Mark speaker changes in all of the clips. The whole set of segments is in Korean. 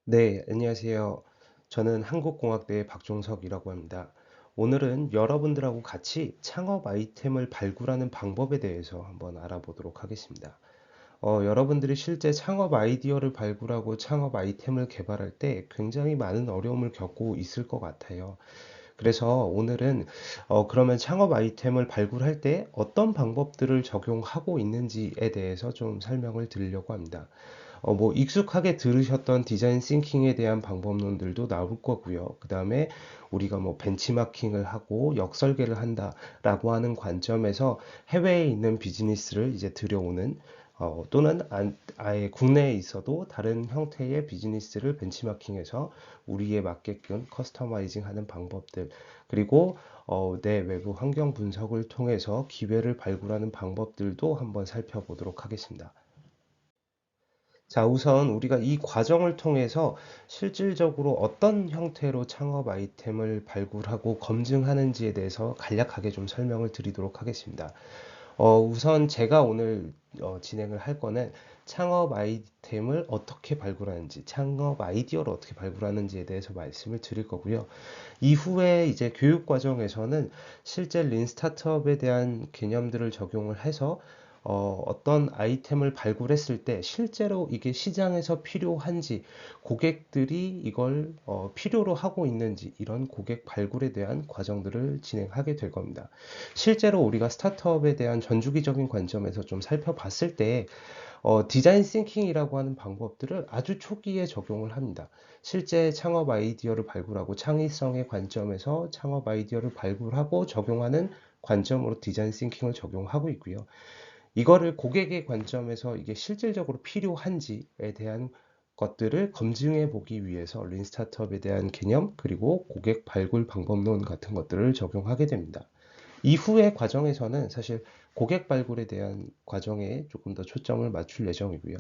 Speaker 1: 네, 안녕하세요. 저는 한국공학대의 박종석이라고 합니다. 오늘은 여러분들하고 같이 창업 아이템을 발굴하는 방법에 대해서 한번 알아보도록 하겠습니다. 여러분들이 실제 창업 아이디어를 발굴하고 창업 아이템을 개발할 때 굉장히 많은 어려움을 겪고 있을 것 같아요. 그래서 오늘은 그러면 창업 아이템을 발굴할 때 어떤 방법들을 적용하고 있는지에 대해서 좀 설명을 드리려고 합니다. 뭐 익숙하게 들으셨던 디자인 싱킹에 대한 방법론들도 나올 거고요. 그 다음에 우리가 뭐 벤치마킹을 하고 역설계를 한다라고 하는 관점에서 해외에 있는 비즈니스를 이제 들여오는 또는 아예 국내에 있어도 다른 형태의 비즈니스를 벤치마킹해서 우리에 맞게끔 커스터마이징 하는 방법들, 그리고 내 외부 환경 분석을 통해서 기회를 발굴하는 방법들도 한번 살펴보도록 하겠습니다. 자, 우선 우리가 이 과정을 통해서 실질적으로 어떤 형태로 창업 아이템을 발굴하고 검증하는지에 대해서 간략하게 좀 설명을 드리도록 하겠습니다. 우선 제가 오늘 진행을 할 거는 창업 아이템을 어떻게 발굴하는지, 창업 아이디어를 어떻게 발굴하는지에 대해서 말씀을 드릴 거고요. 이후에 이제 교육 과정에서는 실제 린 스타트업에 대한 개념들을 적용을 해서 어떤 아이템을 발굴했을 때 실제로 이게 시장에서 필요한지, 고객들이 이걸 필요로 하고 있는지, 이런 고객 발굴에 대한 과정들을 진행하게 될 겁니다. 실제로 우리가 스타트업에 대한 전주기적인 관점에서 좀 살펴봤을 때 디자인 싱킹이라고 하는 방법들을 아주 초기에 적용을 합니다. 실제 창업 아이디어를 발굴하고 창의성의 관점에서 창업 아이디어를 발굴하고 적용하는 관점으로 디자인 싱킹을 적용하고 있고요. 이거를 고객의 관점에서 이게 실질적으로 필요한지에 대한 것들을 검증해 보기 위해서 린 스타트업에 대한 개념, 그리고 고객 발굴 방법론 같은 것들을 적용하게 됩니다. 이후의 과정에서는 사실 고객 발굴에 대한 과정에 조금 더 초점을 맞출 예정이고요.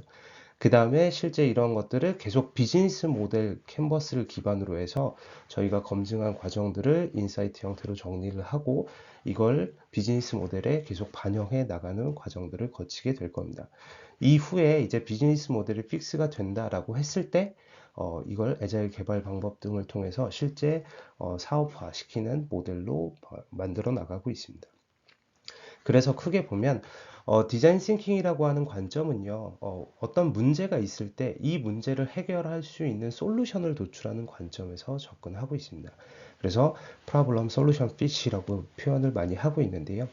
Speaker 1: 그 다음에 실제 이런 것들을 계속 비즈니스 모델 캔버스를 기반으로 해서 저희가 검증한 과정들을 인사이트 형태로 정리를 하고 이걸 비즈니스 모델에 계속 반영해 나가는 과정들을 거치게 될 겁니다. 이후에 이제 비즈니스 모델이 픽스가 된다라고 했을 때 이걸 애자일 개발 방법 등을 통해서 실제 사업화 시키는 모델로 만들어 나가고 있습니다. 그래서 크게 보면 디자인 싱킹이라고 하는 관점은요, 떤 문제가 있을 때 이 문제를 해결할 수 있는 솔루션을 도출하는 관점에서 접근하고 있습니다. 그래서 Problem Solution Fit이라고 표현을 많이 하고 있는데요.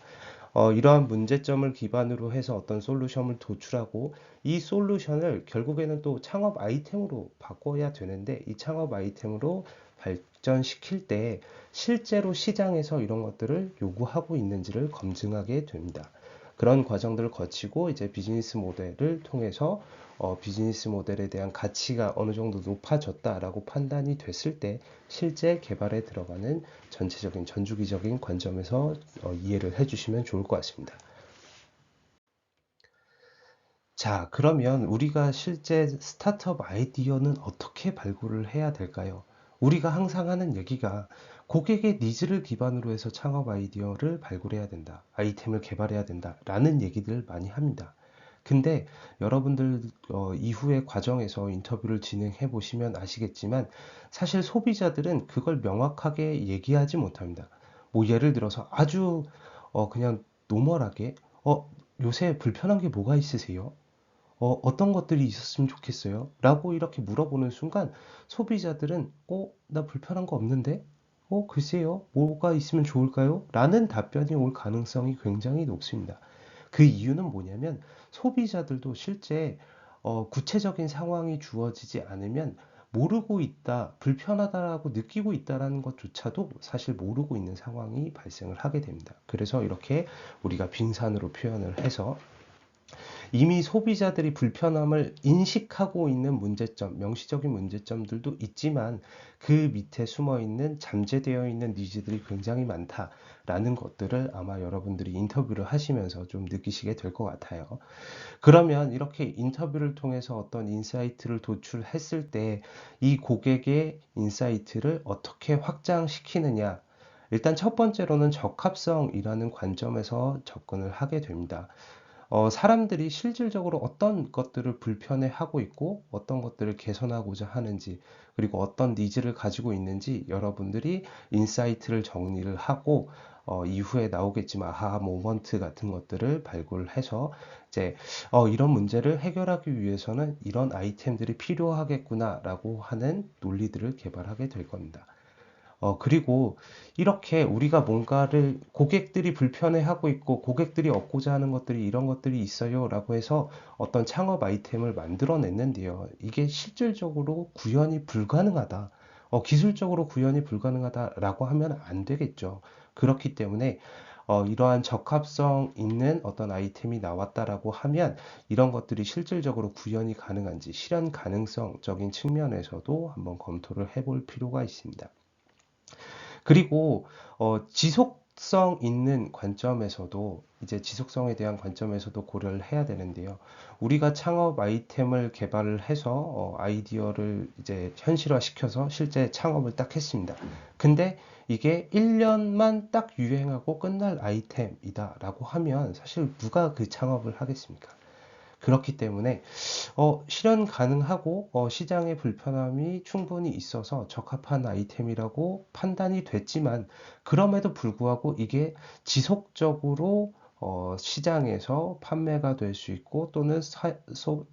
Speaker 1: 이러한 문제점을 기반으로 해서 어떤 솔루션을 도출하고 이 솔루션을 결국에는 또 창업 아이템으로 바꿔야 되는데 이 창업 아이템으로 발전시킬 때 실제로 시장에서 이런 것들을 요구하고 있는지를 검증하게 됩니다. 그런 과정들을 거치고 이제 비즈니스 모델을 통해서 비즈니스 모델에 대한 가치가 어느 정도 높아졌다라고 판단이 됐을 때 실제 개발에 들어가는 전체적인 전주기적인 관점에서 이해를 해주시면 좋을 것 같습니다. 자, 그러면 우리가 실제 스타트업 아이디어는 어떻게 발굴을 해야 될까요? 우리가 항상 하는 얘기가 고객의 니즈를 기반으로 해서 창업 아이디어를 발굴해야 된다, 아이템을 개발해야 된다, 라는 얘기들 많이 합니다. 근데 여러분들 이후의 과정에서 인터뷰를 진행해 보시면 아시겠지만 사실 소비자들은 그걸 명확하게 얘기하지 못합니다. 뭐 예를 들어서 아주 그냥 노멀하게 요새 불편한 게 뭐가 있으세요? 어떤 것들이 있었으면 좋겠어요? 라고 이렇게 물어보는 순간 소비자들은 나 불편한 거 없는데? 글쎄요. 뭐가 있으면 좋을까요? 라는 답변이 올 가능성이 굉장히 높습니다. 그 이유는 뭐냐면 소비자들도 실제 구체적인 상황이 주어지지 않으면 모르고 있다, 불편하다라고 느끼고 있다라는 것조차도 사실 모르고 있는 상황이 발생을 하게 됩니다. 그래서 이렇게 우리가 빙산으로 표현을 해서 이미 소비자들이 불편함을 인식하고 있는 문제점, 명시적인 문제점들도 있지만 그 밑에 숨어 있는 잠재되어 있는 니즈들이 굉장히 많다라는 것들을 아마 여러분들이 인터뷰를 하시면서 좀 느끼시게 될 것 같아요. 그러면 이렇게 인터뷰를 통해서 어떤 인사이트를 도출했을 때 이 고객의 인사이트를 어떻게 확장시키느냐. 일단 첫 번째로는 적합성이라는 관점에서 접근을 하게 됩니다. 사람들이 실질적으로 어떤 것들을 불편해하고 있고 어떤 것들을 개선하고자 하는지 그리고 어떤 니즈를 가지고 있는지 여러분들이 인사이트를 정리를 하고 이후에 나오겠지만 아하 모먼트 같은 것들을 발굴해서 이제 이런 문제를 해결하기 위해서는 이런 아이템들이 필요하겠구나 라고 하는 논리들을 개발하게 될 겁니다. 그리고 이렇게 우리가 뭔가를 고객들이 불편해하고 있고 고객들이 얻고자 하는 것들이 이런 것들이 있어요 라고 해서 어떤 창업 아이템을 만들어냈는데요. 이게 실질적으로 구현이 불가능하다. 기술적으로 구현이 불가능하다라고 하면 안 되겠죠. 그렇기 때문에 이러한 적합성 있는 어떤 아이템이 나왔다라고 하면 이런 것들이 실질적으로 구현이 가능한지 실현 가능성적인 측면에서도 한번 검토를 해볼 필요가 있습니다. 그리고 지속성 있는 관점에서도 이제 지속성에 대한 관점에서도 고려를 해야 되는데요. 우리가 창업 아이템을 개발을 해서 아이디어를 이제 현실화시켜서 실제 창업을 딱 했습니다. 근데 이게 1년만 딱 유행하고 끝날 아이템이다라고 하면 사실 누가 그 창업을 하겠습니까? 그렇기 때문에 실현 가능하고 시장의 불편함이 충분히 있어서 적합한 아이템이라고 판단이 됐지만 그럼에도 불구하고 이게 지속적으로 시장에서 판매가 될 수 있고 또는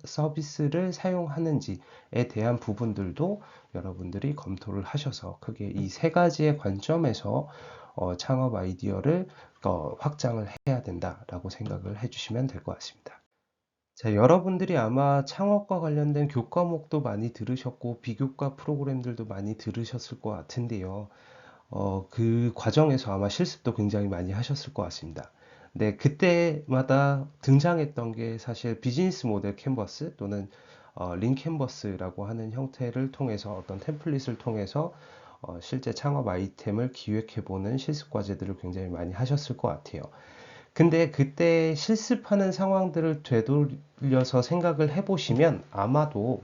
Speaker 1: 서비스를 사용하는지에 대한 부분들도 여러분들이 검토를 하셔서 크게 이 세 가지의 관점에서 창업 아이디어를 확장을 해야 된다라고 생각을 해주시면 될 것 같습니다. 자, 여러분들이 아마 창업과 관련된 교과목도 많이 들으셨고, 비교과 프로그램들도 많이 들으셨을 것 같은데요. 그 과정에서 아마 실습도 굉장히 많이 하셨을 것 같습니다. 네, 그때마다 등장했던 게 사실 비즈니스 모델 캔버스 또는 린 캔버스라고 하는 형태를 통해서 어떤 템플릿을 통해서 실제 창업 아이템을 기획해보는 실습 과제들을 굉장히 많이 하셨을 것 같아요. 근데 그때 실습하는 상황들을 되돌려서 생각을 해보시면 아마도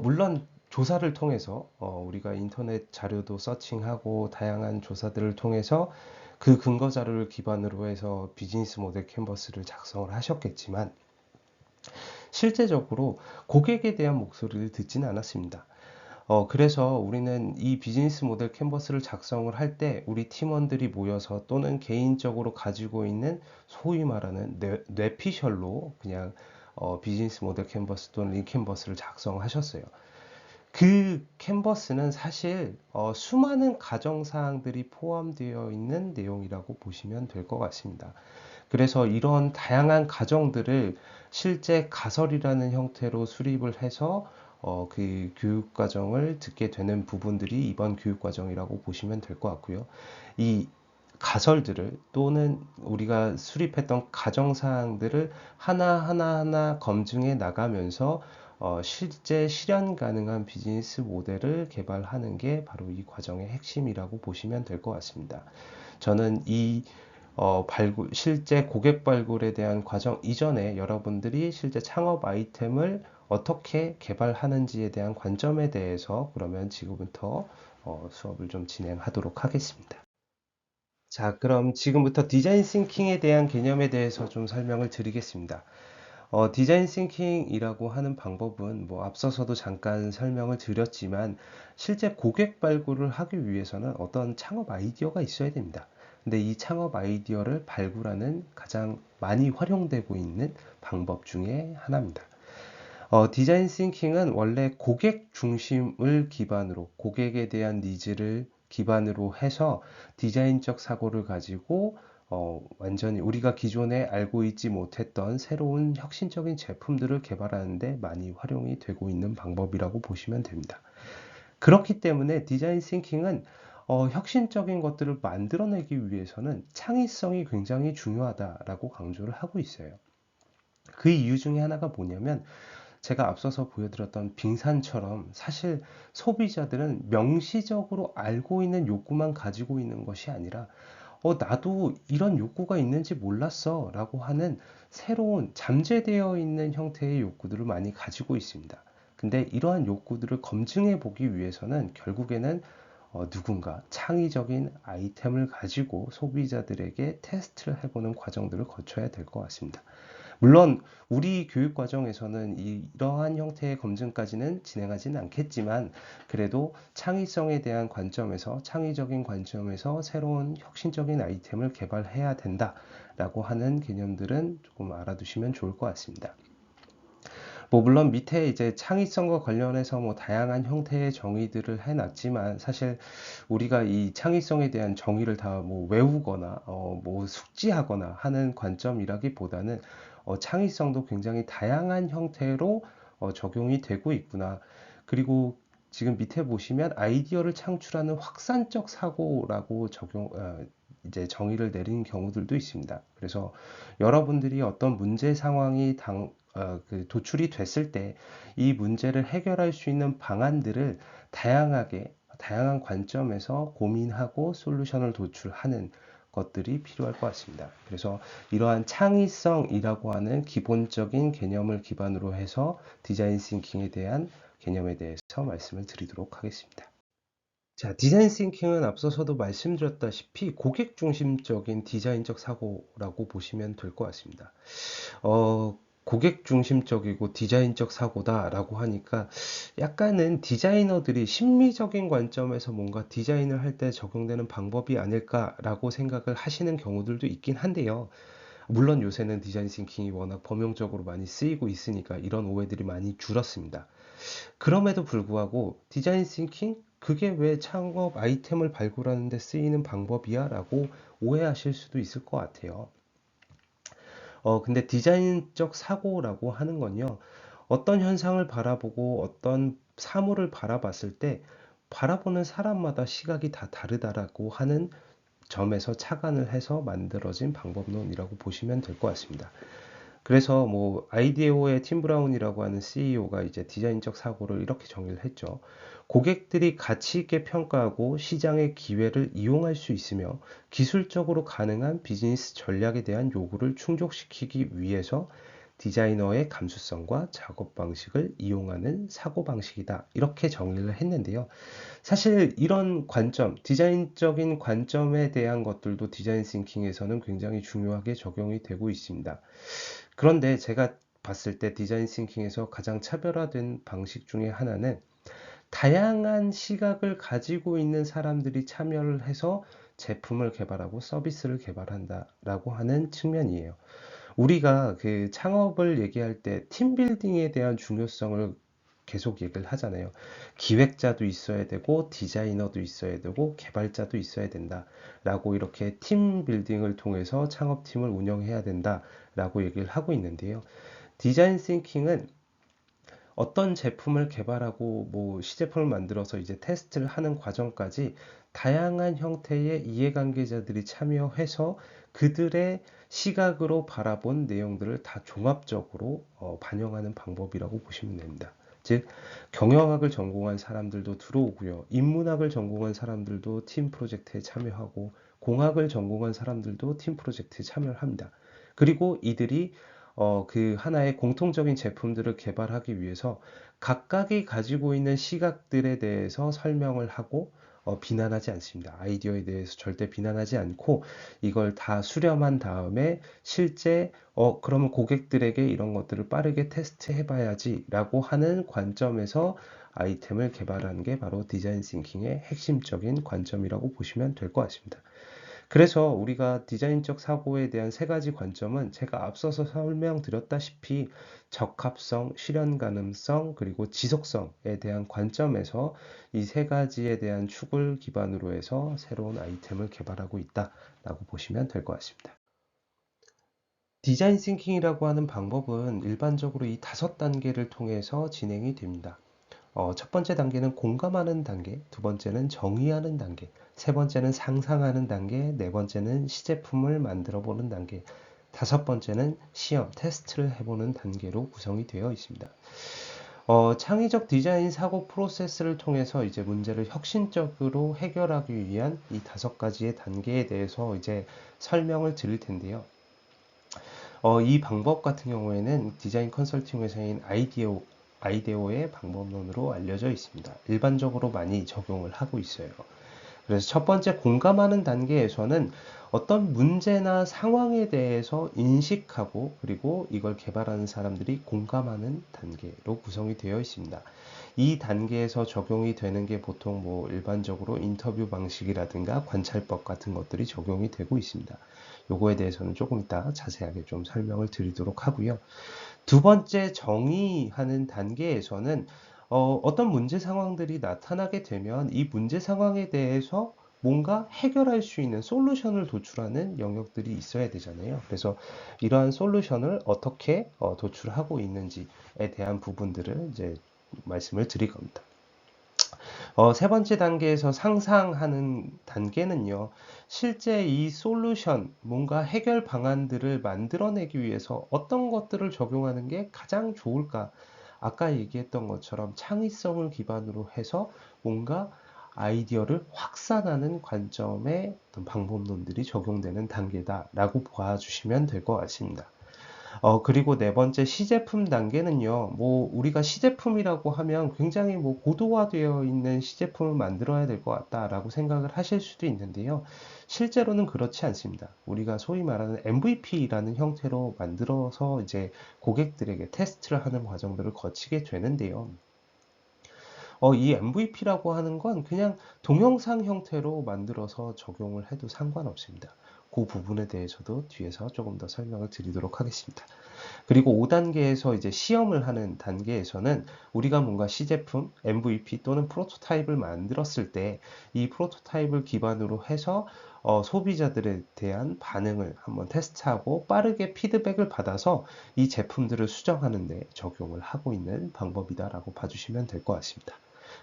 Speaker 1: 물론 조사를 통해서 우리가 인터넷 자료도 서칭하고 다양한 조사들을 통해서 그 근거 자료를 기반으로 해서 비즈니스 모델 캔버스를 작성을 하셨겠지만 실제적으로 고객에 대한 목소리를 듣지는 않았습니다. 그래서 우리는 이 비즈니스 모델 캔버스를 작성을 할 때 우리 팀원들이 모여서 또는 개인적으로 가지고 있는 소위 말하는 뇌피셜로 그냥 비즈니스 모델 캔버스 또는 린 캔버스를 작성하셨어요. 그 캔버스는 사실 수많은 가정사항들이 포함되어 있는 내용이라고 보시면 될 것 같습니다. 그래서 이런 다양한 가정들을 실제 가설이라는 형태로 수립을 해서 그 교육 과정을 듣게 되는 부분들이 이번 교육 과정이라고 보시면 될 것 같고요. 이 가설들을 또는 우리가 수립했던 가정사항들을 하나하나 검증해 나가면서 실제 실현 가능한 비즈니스 모델을 개발하는 게 바로 이 과정의 핵심이라고 보시면 될 것 같습니다. 저는 이 실제 고객 발굴에 대한 과정 이전에 여러분들이 실제 창업 아이템을 어떻게 개발하는지에 대한 관점에 대해서 그러면 지금부터 수업을 좀 진행하도록 하겠습니다. 자, 그럼 지금부터 디자인 싱킹에 대한 개념에 대해서 좀 설명을 드리겠습니다. 디자인 싱킹이라고 하는 방법은 뭐 앞서서도 잠깐 설명을 드렸지만 실제 고객 발굴을 하기 위해서는 어떤 창업 아이디어가 있어야 됩니다. 근데 이 창업 아이디어를 발굴하는 가장 많이 활용되고 있는 방법 중에 하나입니다. 디자인 싱킹은 원래 고객 중심을 기반으로 고객에 대한 니즈를 기반으로 해서 디자인적 사고를 가지고 완전히 우리가 기존에 알고 있지 못했던 새로운 혁신적인 제품들을 개발하는데 많이 활용이 되고 있는 방법이라고 보시면 됩니다. 그렇기 때문에 디자인 싱킹은 혁신적인 것들을 만들어내기 위해서는 창의성이 굉장히 중요하다라고 강조를 하고 있어요. 그 이유 중에 하나가 뭐냐면 제가 앞서서 보여드렸던 빙산처럼 사실 소비자들은 명시적으로 알고 있는 욕구만 가지고 있는 것이 아니라 나도 이런 욕구가 있는지 몰랐어 라고 하는 새로운 잠재되어 있는 형태의 욕구들을 많이 가지고 있습니다. 근데 이러한 욕구들을 검증해 보기 위해서는 결국에는 누군가 창의적인 아이템을 가지고 소비자들에게 테스트를 해보는 과정들을 거쳐야 될 것 같습니다. 물론 우리 교육 과정에서는 이러한 형태의 검증까지는 진행하지는 않겠지만, 그래도 창의성에 대한 관점에서, 창의적인 관점에서 새로운 혁신적인 아이템을 개발해야 된다라고 하는 개념들은 조금 알아두시면 좋을 것 같습니다. 물론 밑에 이제 창의성과 관련해서 다양한 형태의 정의들을 해놨지만, 사실 우리가 이 창의성에 대한 정의를 다 외우거나 숙지하거나 하는 관점이라기보다는 창의성도 굉장히 다양한 형태로 적용이 되고 있구나. 그리고 지금 밑에 보시면 아이디어를 창출하는 확산적 사고라고 이제 정의를 내리는 경우들도 있습니다. 그래서 여러분들이 어떤 문제 상황이 도출이 됐을 때 이 문제를 해결할 수 있는 방안들을 다양한 관점에서 고민하고 솔루션을 도출하는 것들이 필요할 것 같습니다. 그래서 이러한 창의성이라고 하는 기본적인 개념을 기반으로 해서 디자인 싱킹에 대한 개념에 대해서 말씀을 드리도록 하겠습니다. 자, 디자인 싱킹은 앞서서도 말씀드렸다시피 고객 중심적인 디자인적 사고라고 보시면 될 것 같습니다. 고객 중심적이고 디자인적 사고다라고 하니까 약간은 디자이너들이 심리적인 관점에서 뭔가 디자인을 할 때 적용되는 방법이 아닐까라고 생각을 하시는 경우들도 있긴 한데요. 물론 요새는 디자인 싱킹이 워낙 범용적으로 많이 쓰이고 있으니까 이런 오해들이 많이 줄었습니다. 그럼에도 불구하고 디자인 싱킹? 그게 왜 창업 아이템을 발굴하는 데 쓰이는 방법이야? 라고 오해하실 수도 있을 것 같아요. 근데 디자인적 사고라고 하는 건요, 어떤 현상을 바라보고 어떤 사물을 바라봤을 때 바라보는 사람마다 시각이 다 다르다라고 하는 점에서 착안을 해서 만들어진 방법론이라고 보시면 될 것 같습니다. 그래서 아이디오의 팀 브라운이라고 하는 CEO가 이제 디자인적 사고를 이렇게 정의를 했죠. 고객들이 가치 있게 평가하고 시장의 기회를 이용할 수 있으며 기술적으로 가능한 비즈니스 전략에 대한 요구를 충족시키기 위해서 디자이너의 감수성과 작업 방식을 이용하는 사고 방식이다. 이렇게 정의를 했는데요. 사실 이런 관점, 디자인적인 관점에 대한 것들도 디자인 싱킹에서는 굉장히 중요하게 적용이 되고 있습니다. 그런데 제가 봤을 때 디자인 싱킹에서 가장 차별화된 방식 중에 하나는 다양한 시각을 가지고 있는 사람들이 참여를 해서 제품을 개발하고 서비스를 개발한다라고 하는 측면이에요. 우리가 그 창업을 얘기할 때 팀빌딩에 대한 중요성을 계속 얘기를 하잖아요. 기획자도 있어야 되고 디자이너도 있어야 되고 개발자도 있어야 된다라고 이렇게 팀빌딩을 통해서 창업팀을 운영해야 된다라고 얘기를 하고 있는데요. 디자인 싱킹은 어떤 제품을 개발하고 시제품을 만들어서 이제 테스트를 하는 과정까지 다양한 형태의 이해관계자들이 참여해서 그들의 시각으로 바라본 내용들을 다 종합적으로 반영하는 방법이라고 보시면 됩니다. 즉, 경영학을 전공한 사람들도 들어오고요. 인문학을 전공한 사람들도 팀 프로젝트에 참여하고 공학을 전공한 사람들도 팀 프로젝트에 참여를 합니다. 그리고 이들이 그 하나의 공통적인 제품들을 개발하기 위해서 각각이 가지고 있는 시각들에 대해서 설명을 하고 비난하지 않습니다. 아이디어에 대해서 절대 비난하지 않고 이걸 다 수렴한 다음에 실제 그러면 고객들에게 이런 것들을 빠르게 테스트해 봐야지 라고 하는 관점에서 아이템을 개발하는 게 바로 디자인 싱킹의 핵심적인 관점이라고 보시면 될 것 같습니다. 그래서 우리가 디자인적 사고에 대한 세 가지 관점은 제가 앞서서 설명드렸다시피 적합성, 실현 가능성, 그리고 지속성에 대한 관점에서 이 세 가지에 대한 축을 기반으로 해서 새로운 아이템을 개발하고 있다라고 보시면 될 것 같습니다. 디자인 싱킹이라고 하는 방법은 일반적으로 이 5단계를 통해서 진행이 됩니다. 첫 번째 단계는 공감하는 단계, 두 번째는 정의하는 단계, 세 번째는 상상하는 단계, 네 번째는 시제품을 만들어 보는 단계, 다섯 번째는 시험, 테스트를 해보는 단계로 구성이 되어 있습니다. 창의적 디자인 사고 프로세스를 통해서 이제 문제를 혁신적으로 해결하기 위한 이 5가지의 단계에 대해서 이제 설명을 드릴 텐데요. 이 방법 같은 경우에는 디자인 컨설팅 회사인 아이디오 아이데오의 방법론으로 알려져 있습니다. 일반적으로 많이 적용을 하고 있어요. 그래서 첫 번째 공감하는 단계에서는 어떤 문제나 상황에 대해서 인식하고 그리고 이걸 개발하는 사람들이 공감하는 단계로 구성이 되어 있습니다. 이 단계에서 적용이 되는 게 보통 뭐 일반적으로 인터뷰 방식이라든가 관찰법 같은 것들이 적용이 되고 있습니다. 요거에 대해서는 조금 이따 자세하게 좀 설명을 드리도록 하고요. 두 번째 정의하는 단계에서는 어떤 문제 상황들이 나타나게 되면 이 문제 상황에 대해서 뭔가 해결할 수 있는 솔루션을 도출하는 영역들이 있어야 되잖아요. 그래서 이러한 솔루션을 어떻게 도출하고 있는지에 대한 부분들을 이제 말씀을 드릴 겁니다. 세 번째 단계에서 상상하는 단계는요, 실제 이 솔루션, 뭔가 해결 방안들을 만들어내기 위해서 어떤 것들을 적용하는 게 가장 좋을까? 아까 얘기했던 것처럼 창의성을 기반으로 해서 뭔가 아이디어를 확산하는 관점의 어떤 방법론들이 적용되는 단계다라고 봐주시면 될 것 같습니다. 그리고 네 번째 시제품 단계는요, 뭐, 우리가 시제품이라고 하면 굉장히 뭐 고도화되어 있는 시제품을 만들어야 될 것 같다라고 생각을 하실 수도 있는데요. 실제로는 그렇지 않습니다. 우리가 소위 말하는 MVP라는 형태로 만들어서 이제 고객들에게 테스트를 하는 과정들을 거치게 되는데요. 이 MVP라고 하는 건 그냥 동영상 형태로 만들어서 적용을 해도 상관없습니다. 그 부분에 대해서도 뒤에서 조금 더 설명을 드리도록 하겠습니다. 그리고 5단계에서 이제 시험을 하는 단계에서는 우리가 뭔가 시제품, MVP 또는 프로토타입을 만들었을 때 이 프로토타입을 기반으로 해서 소비자들에 대한 반응을 한번 테스트하고 빠르게 피드백을 받아서 이 제품들을 수정하는 데 적용을 하고 있는 방법이다라고 봐주시면 될 것 같습니다.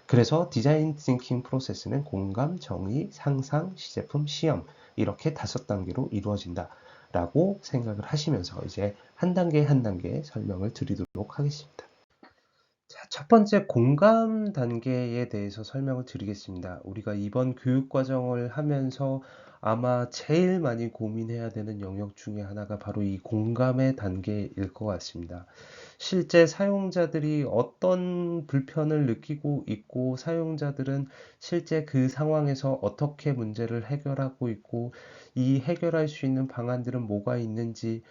Speaker 1: 그래서 디자인 띵킹 프로세스는 공감, 정의, 상상, 시제품, 시험 이렇게 5단계로 이루어진다 라고 생각을 하시면서 이제 한 단계 한 단계 설명을 드리도록 하겠습니다. 자, 첫 번째 공감 단계에 대해서 설명을 드리겠습니다. 우리가 이번 교육 과정을 하면서 아마 제일 많이 고민해야 되는 영역 중에 하나가 바로 이 공감의 단계일 것 같습니다. 실제 사용자들이 어떤 불편을 느끼고 있고 사용자들은 실제 그 상황에서 어떻게 문제를 해결하고 있고 이 해결할 수 있는 방안들은 뭐가 있는지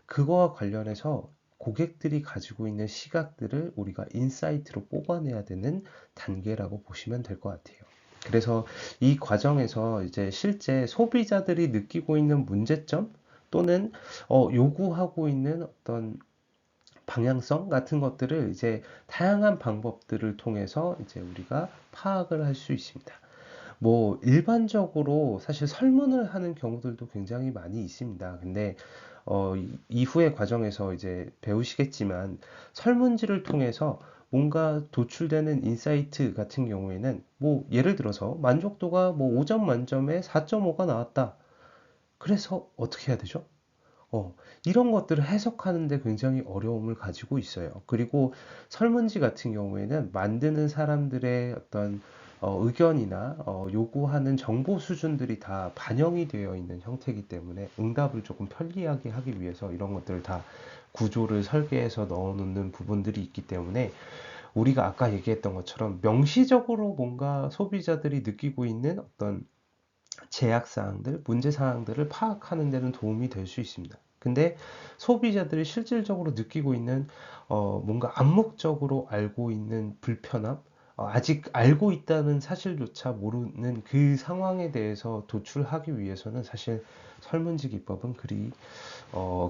Speaker 1: 그거와 관련해서 고객들이 가지고 있는 시각들을 우리가 인사이트로 뽑아내야 되는 단계라고 보시면 될 것 같아요. 그래서 이 과정에서 이제 실제 소비자들이 느끼고 있는 문제점 또는 요구하고 있는 어떤 방향성 같은 것들을 이제 다양한 방법들을 통해서 이제 우리가 파악을 할 수 있습니다. 뭐 일반적으로 사실 설문을 하는 경우들도 굉장히 많이 있습니다. 근데 이후의 과정에서 이제 배우시겠지만 설문지를 통해서 뭔가 도출되는 인사이트 같은 경우에는 뭐 예를 들어서 만족도가 뭐 5점 만점에 4.5가 나왔다. 그래서 어떻게 해야 되죠? 이런 것들을 해석하는데 굉장히 어려움을 가지고 있어요. 그리고 설문지 같은 경우에는 만드는 사람들의 어떤 의견이나 요구하는 정보 수준들이 다 반영이 되어 있는 형태이기 때문에 응답을 조금 편리하게 하기 위해서 이런 것들을 다 구조를 설계해서 넣어 놓는 부분들이 있기 때문에 우리가 아까 얘기했던 것처럼 명시적으로 뭔가 소비자들이 느끼고 있는 어떤 제약사항들, 문제사항들을 파악하는 데는 도움이 될 수 있습니다. 근데 소비자들이 실질적으로 느끼고 있는 뭔가 암묵적으로 알고 있는 불편함, 아직 알고 있다는 사실조차 모르는 그 상황에 대해서 도출하기 위해서는 사실 설문지 기법은 그리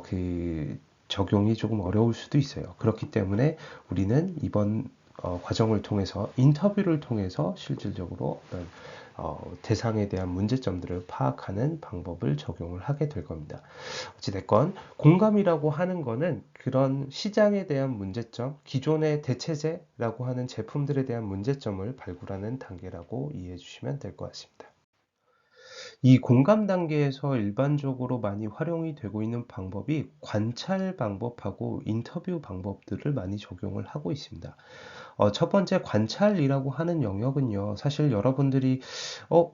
Speaker 1: 그 적용이 조금 어려울 수도 있어요. 그렇기 때문에 우리는 이번 과정을 통해서 인터뷰를 통해서 실질적으로 어떤 대상에 대한 문제점들을 파악하는 방법을 적용을 하게 될 겁니다. 어찌됐건 공감이라고 하는 거는 그런 시장에 대한 문제점, 기존의 대체제라고 하는 제품들에 대한 문제점을 발굴하는 단계라고 이해해 주시면 될 것 같습니다. 이 공감 단계에서 일반적으로 많이 활용이 되고 있는 방법이 관찰 방법하고 인터뷰 방법들을 많이 적용을 하고 있습니다. 첫 번째 관찰이라고 하는 영역은요, 사실 여러분들이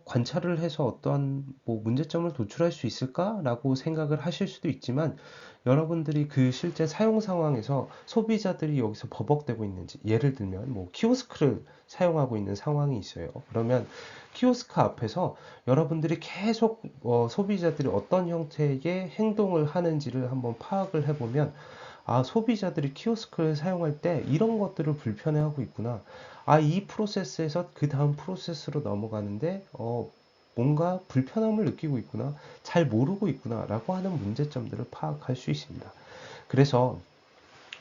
Speaker 1: 관찰을 해서 어떠한 뭐 문제점을 도출할 수 있을까라고 생각을 하실 수도 있지만 여러분들이 그 실제 사용 상황에서 소비자들이 여기서 버벅대고 있는지, 예를 들면 뭐 키오스크를 사용하고 있는 상황이 있어요. 그러면 키오스크 앞에서 여러분들이 계속 소비자들이 어떤 형태의 행동을 하는지를 한번 파악을 해보면, 아, 소비자들이 키오스크를 사용할 때 이런 것들을 불편해하고 있구나. 아, 이 프로세스에서 그 다음 프로세스로 넘어가는데, 뭔가 불편함을 느끼고 있구나. 잘 모르고 있구나. 라고 하는 문제점들을 파악할 수 있습니다. 그래서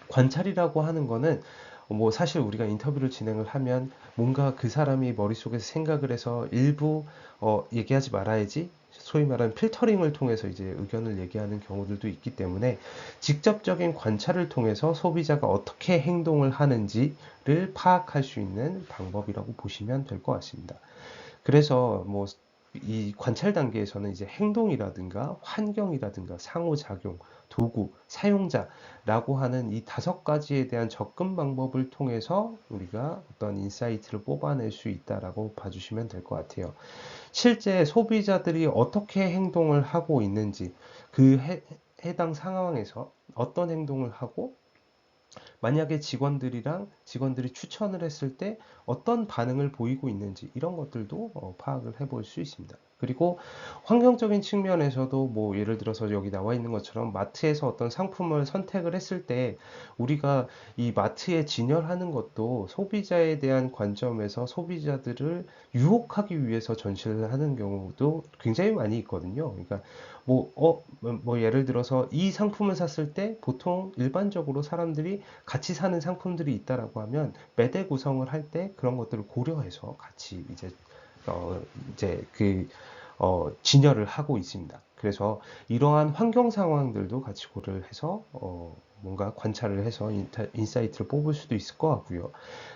Speaker 1: 관찰이라고 하는 거는 뭐 사실 우리가 인터뷰를 진행을 하면 뭔가 그 사람이 머릿속에서 생각을 해서 일부 얘기하지 말아야지, 소위 말하는 필터링을 통해서 이제 의견을 얘기하는 경우들도 있기 때문에 직접적인 관찰을 통해서 소비자가 어떻게 행동을 하는지를 파악할 수 있는 방법이라고 보시면 될 것 같습니다. 그래서 뭐 이 관찰 단계에서는 이제 행동이라든가 환경이라든가 상호작용, 도구, 사용자라고 하는 이 5가지에 대한 접근 방법을 통해서 우리가 어떤 인사이트를 뽑아낼 수 있다라고 봐주시면 될 것 같아요. 실제 소비자들이 어떻게 행동을 하고 있는지, 그 해당 상황에서 어떤 행동을 하고, 만약에 직원들이 추천을 했을 때 어떤 반응을 보이고 있는지, 이런 것들도 파악을 해볼 수 있습니다. 그리고 환경적인 측면에서도 뭐 예를 들어서 여기 나와 있는 것처럼 마트에서 어떤 상품을 선택을 했을 때 우리가 이 마트에 진열하는 것도 소비자에 대한 관점에서 소비자들을 유혹하기 위해서 전시를 하는 경우도 굉장히 많이 있거든요. 그러니까 뭐 예를 들어서 이 상품을 샀을 때 보통 일반적으로 사람들이 같이 사는 상품들이 있다라고 하면 매대 구성을 할 때 그런 것들을 고려해서 같이 어, 이제 진열을 하고 있습니다. 그래서 이러한 환경 상황들도 같이 고려를 해서 뭔가 관찰을 해서 인사이트를 뽑을 수도 있을 것 같고요.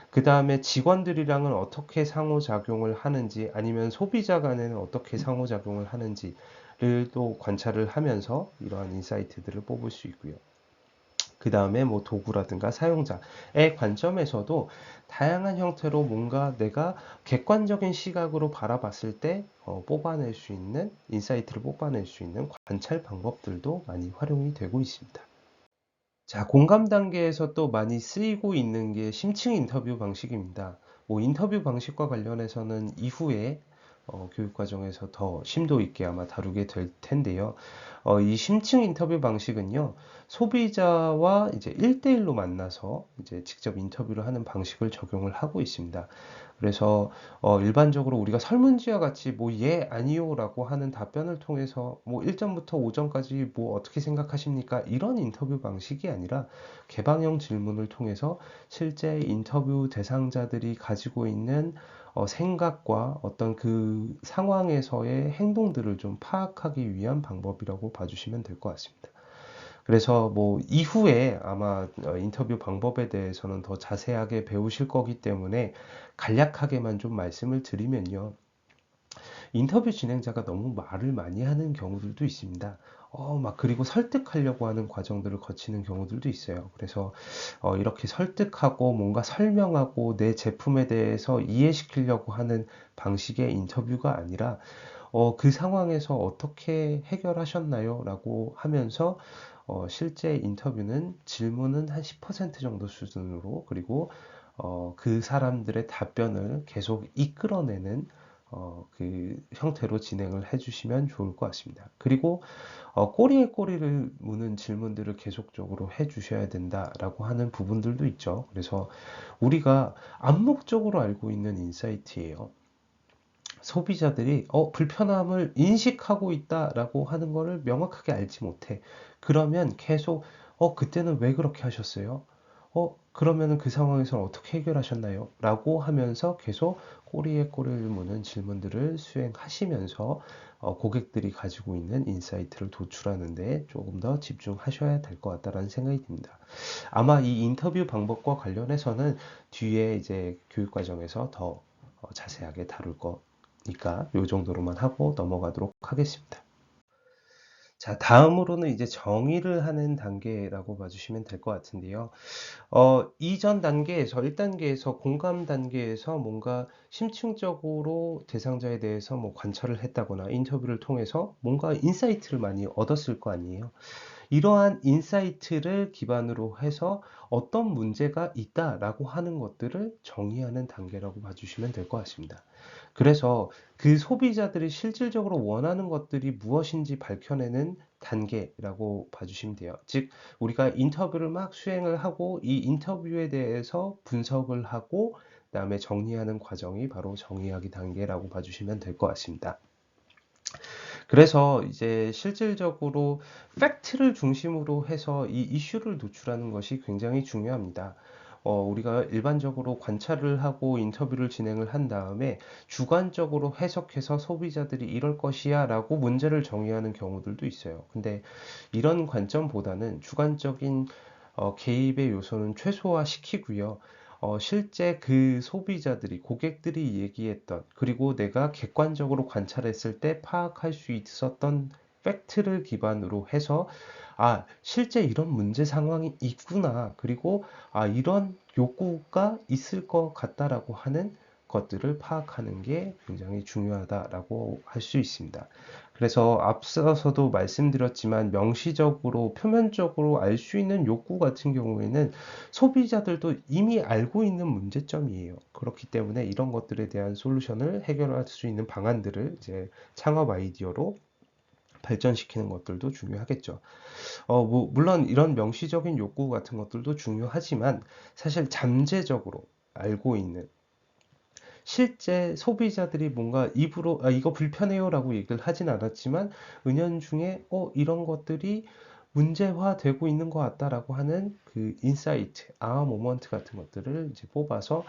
Speaker 1: 그 다음에 직원들이랑은 어떻게 상호작용을 하는지, 아니면 소비자 간에는 어떻게 상호작용을 하는지를 또 관찰을 하면서 이러한 인사이트들을 뽑을 수 있고요. 그 다음에 뭐 도구라든가 사용자의 관점에서도 다양한 형태로 뭔가 내가 객관적인 시각으로 바라봤을 때 뽑아낼 수 있는, 인사이트를 뽑아낼 수 있는 관찰 방법들도 많이 활용이 되고 있습니다. 자, 공감 단계에서 또 많이 쓰이고 있는 게 심층 인터뷰 방식입니다. 뭐 인터뷰 방식과 관련해서는 이후에 교육 과정에서 더 심도 있게 아마 다루게 될 텐데요. 이 심층 인터뷰 방식은요, 소비자와 이제 1대1로 만나서 이제 직접 인터뷰를 하는 방식을 적용을 하고 있습니다. 그래서 일반적으로 우리가 설문지와 같이 뭐 예, 아니요라고 하는 답변을 통해서 뭐 1점부터 5점까지 뭐 어떻게 생각하십니까? 이런 인터뷰 방식이 아니라 개방형 질문을 통해서 실제 인터뷰 대상자들이 가지고 있는 생각과 어떤 그 상황에서의 행동들을 좀 파악하기 위한 방법이라고 봐주시면 될 것 같습니다. 그래서 뭐 이후에 아마 인터뷰 방법에 대해서는 더 자세하게 배우실 거기 때문에 간략하게만 좀 말씀을 드리면요. 인터뷰 진행자가 너무 말을 많이 하는 경우들도 있습니다. 그리고 설득하려고 하는 과정들을 거치는 경우들도 있어요. 그래서, 이렇게 설득하고 뭔가 설명하고 내 제품에 대해서 이해시키려고 하는 방식의 인터뷰가 아니라, 그 상황에서 어떻게 해결하셨나요? 라고 하면서, 실제 인터뷰는 질문은 한 10% 정도 수준으로, 그리고, 그 사람들의 답변을 계속 이끌어내는 그 형태로 진행을 해주시면 좋을 것 같습니다. 그리고 꼬리에 꼬리를 무는 질문들을 계속적으로 해주셔야 된다라고 하는 부분들도 있죠. 그래서 우리가 암묵적으로 알고 있는 인사이트예요. 소비자들이 불편함을 인식하고 있다라고 하는 거를 명확하게 알지 못해. 그러면 계속 그때는 왜 그렇게 하셨어요? 그러면은 그 상황에서 어떻게 해결하셨나요? 라고 하면서 계속 꼬리에 꼬리를 무는 질문들을 수행하시면서 고객들이 가지고 있는 인사이트를 도출하는 데 조금 더 집중하셔야 될 것 같다라는 생각이 듭니다. 아마 이 인터뷰 방법과 관련해서는 뒤에 이제 교육 과정에서 더 자세하게 다룰 거니까 이 정도로만 하고 넘어가도록 하겠습니다. 자, 다음으로는 이제 정의를 하는 단계라고 봐주시면 될 것 같은데요. 이전 단계에서, 1단계에서 공감 단계에서 뭔가 심층적으로 대상자에 대해서 뭐 관찰을 했다거나 인터뷰를 통해서 뭔가 인사이트를 많이 얻었을 거 아니에요. 이러한 인사이트를 기반으로 해서 어떤 문제가 있다라고 하는 것들을 정의하는 단계라고 봐주시면 될 것 같습니다. 그래서 그 소비자들이 실질적으로 원하는 것들이 무엇인지 밝혀내는 단계라고 봐주시면 돼요. 즉, 우리가 인터뷰를 막 수행을 하고 이 인터뷰에 대해서 분석을 하고 그다음에 정리하는 과정이 바로 정의하기 단계라고 봐주시면 될 것 같습니다. 그래서 이제 실질적으로 팩트를 중심으로 해서 이 이슈를 노출하는 것이 굉장히 중요합니다. 우리가 일반적으로 관찰을 하고 인터뷰를 진행을 한 다음에 주관적으로 해석해서 소비자들이 이럴 것이야 라고 문제를 정의하는 경우들도 있어요. 근데 이런 관점보다는 주관적인 개입의 요소는 최소화시키고요. 실제 그 소비자들이, 고객들이 얘기했던, 그리고 내가 객관적으로 관찰했을 때 파악할 수 있었던 팩트를 기반으로 해서, 아, 실제 이런 문제 상황이 있구나. 그리고, 아, 이런 욕구가 있을 것 같다라고 하는 것들을 파악하는 게 굉장히 중요하다라고 할 수 있습니다. 그래서 앞서서도 말씀드렸지만 명시적으로, 표면적으로 알 수 있는 욕구 같은 경우에는 소비자들도 이미 알고 있는 문제점이에요. 그렇기 때문에 이런 것들에 대한 솔루션을 해결할 수 있는 방안들을 이제 창업 아이디어로 발전시키는 것들도 중요하겠죠. 물론 이런 명시적인 욕구 같은 것들도 중요하지만 사실 잠재적으로 알고 있는, 실제 소비자들이 뭔가 입으로 이거 불편해요 라고 얘기를 하진 않았지만 은연중에 이런 것들이 문제화되고 있는 것 같다라고 하는 그 인사이트, 아하 모먼트 같은 것들을 이제 뽑아서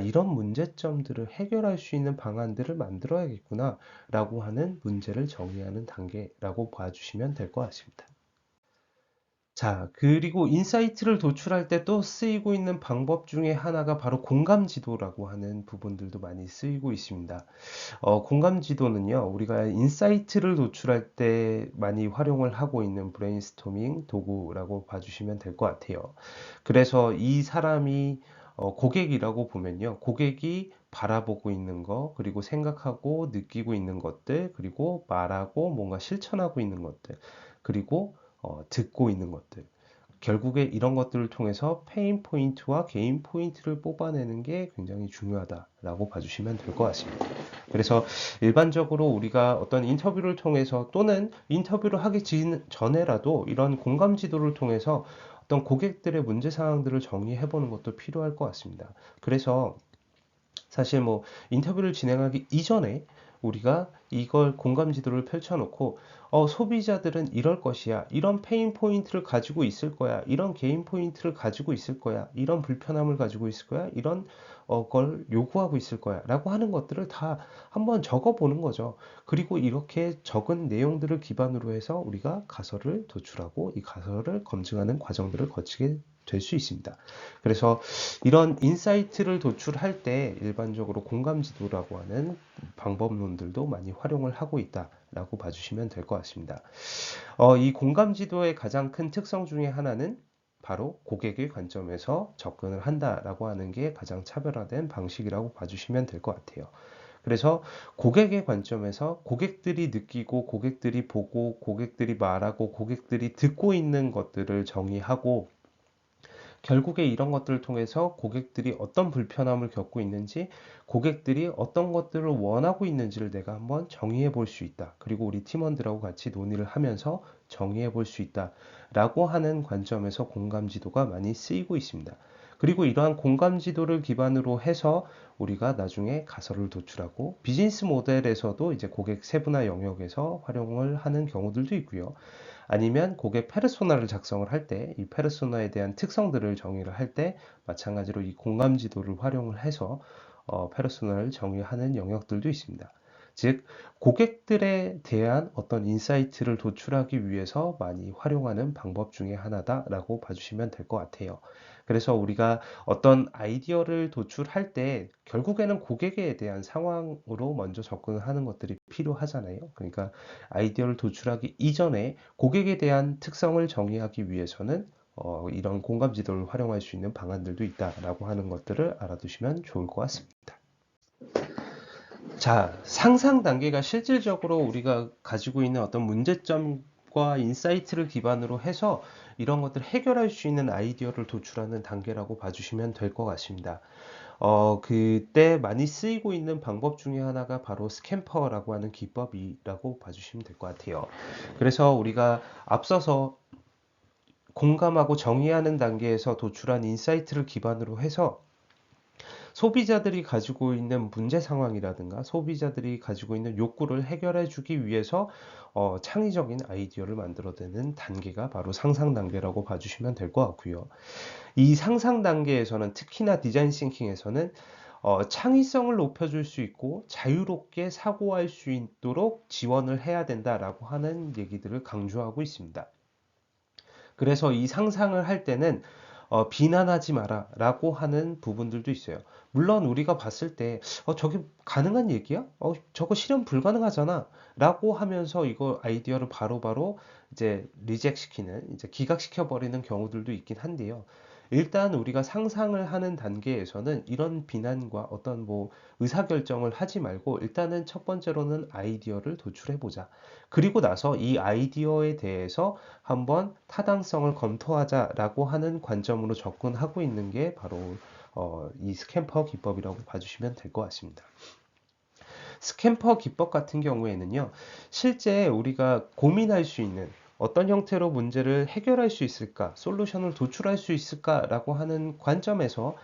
Speaker 1: 이런 문제점들을 해결할 수 있는 방안들을 만들어야겠구나 라고 하는 문제를 정의하는 단계라고 봐주시면 될 것 같습니다. 자, 그리고 인사이트를 도출할 때 또 쓰이고 있는 방법 중에 하나가 바로 공감 지도라고 하는 부분들도 많이 쓰이고 있습니다. 공감 지도는요, 우리가 인사이트를 도출할 때 많이 활용을 하고 있는 브레인스토밍 도구라고 봐주시면 될 것 같아요. 그래서 이 사람이 고객이라고 보면요, 고객이 바라보고 있는 거, 그리고 생각하고 느끼고 있는 것들, 그리고 말하고 뭔가 실천하고 있는 것들, 그리고 듣고 있는 것들. 결국에 이런 것들을 통해서 페인 포인트와 게인 포인트를 뽑아내는 게 굉장히 중요하다라고 봐주시면 될 것 같습니다. 그래서 일반적으로 우리가 어떤 인터뷰를 통해서 또는 인터뷰를 하기 전에라도 이런 공감 지도를 통해서 어떤 고객들의 문제 사항들을 정리해 보는 것도 필요할 것 같습니다. 그래서 사실 뭐 인터뷰를 진행하기 이전에 우리가 이걸 공감 지도를 펼쳐놓고 소비자들은 이럴 것이야, 이런 페인 포인트를 가지고 있을 거야, 이런 게인 포인트를 가지고 있을 거야, 이런 불편함을 가지고 있을 거야, 이런 걸 요구하고 있을 거야 라고 하는 것들을 다 한번 적어 보는 거죠. 그리고 이렇게 적은 내용들을 기반으로 해서 우리가 가설을 도출하고 이 가설을 검증하는 과정들을 거치게 될 수 있습니다. 그래서 이런 인사이트를 도출할 때 일반적으로 공감 지도라고 하는 방법론들도 많이 활용을 하고 있다라고 봐주시면 될 것 같습니다. 이 공감 지도의 가장 큰 특성 중에 하나는 바로 고객의 관점에서 접근을 한다라고 하는 게 가장 차별화된 방식이라고 봐주시면 될 것 같아요. 그래서 고객의 관점에서 고객들이 느끼고 고객들이 보고 고객들이 말하고 고객들이 듣고 있는 것들을 정의하고, 결국에 이런 것들을 통해서 고객들이 어떤 불편함을 겪고 있는지, 고객들이 어떤 것들을 원하고 있는지를 내가 한번 정의해 볼 수 있다. 그리고 우리 팀원들하고 같이 논의를 하면서 정의해 볼 수 있다. 라고 하는 관점에서 공감 지도가 많이 쓰이고 있습니다. 그리고 이러한 공감 지도를 기반으로 해서 우리가 나중에 가설을 도출하고 비즈니스 모델에서도 이제 고객 세분화 영역에서 활용을 하는 경우들도 있고요. 아니면 고객 페르소나를 작성을 할 때 이 페르소나에 대한 특성들을 정의를 할 때 마찬가지로 이 공감 지도를 활용을 해서 페르소나를 정의하는 영역들도 있습니다. 즉, 고객들에 대한 어떤 인사이트를 도출하기 위해서 많이 활용하는 방법 중에 하나다라고 봐주시면 될 것 같아요. 그래서 우리가 어떤 아이디어를 도출할 때 결국에는 고객에 대한 상황으로 먼저 접근을 하는 것들이 필요하잖아요. 그러니까 아이디어를 도출하기 이전에 고객에 대한 특성을 정의하기 위해서는 이런 공감 지도를 활용할 수 있는 방안들도 있다라고 하는 것들을 알아두시면 좋을 것 같습니다. 자, 상상 단계가 실질적으로 우리가 가지고 있는 어떤 문제점과 비난과 인사이트를 기반으로 해서 이런 것들을 해결할 수 있는 아이디어를 도출하는 단계라고 봐주시면 될 것 같습니다. 그때 많이 쓰이고 있는 방법 중에 하나가 바로 스캠퍼라고 하는 기법이라고 봐주시면 될 것 같아요. 그래서 우리가 앞서서 공감하고 정의하는 단계에서 도출한 인사이트를 기반으로 해서 소비자들이 가지고 있는 문제 상황이라든가 소비자들이 가지고 있는 욕구를 해결해 주기 위해서 창의적인 아이디어를 만들어내는 단계가 바로 상상 단계라고 봐주시면 될 것 같고요. 이 상상 단계에서는 특히나 디자인 싱킹에서는 창의성을 높여줄 수 있고 자유롭게 사고할 수 있도록 지원을 해야 된다라고 하는 얘기들을 강조하고 있습니다. 그래서 이 상상을 할 때는 비난하지 마라 라고 하는 부분들도 있어요. 물론 우리가 봤을 때 저게 가능한 얘기야? 저거 실현 불가능하잖아 라고 하면서 이거 아이디어를 바로바로 이제 리젝 시키는, 이제 기각시켜 버리는 경우들도 있긴 한데요. 일단 우리가 상상을 하는 단계에서는 이런 비난과 어떤 뭐 의사결정을 하지 말고 일단은 첫 번째로는 아이디어를 도출해 보자. 그리고 나서 이 아이디어에 대해서 한번 타당성을 검토하자라고 하는 관점으로 접근하고 있는 게 바로 이 스캠퍼 기법이라고 봐주시면 될 것 같습니다. 스캠퍼 기법 같은 경우에는요, 실제 우리가 고민할 수 있는 어떤 형태로 문제를 해결할 수 있을까, 솔루션을 도출할 수 있을까라고 하는 관점에서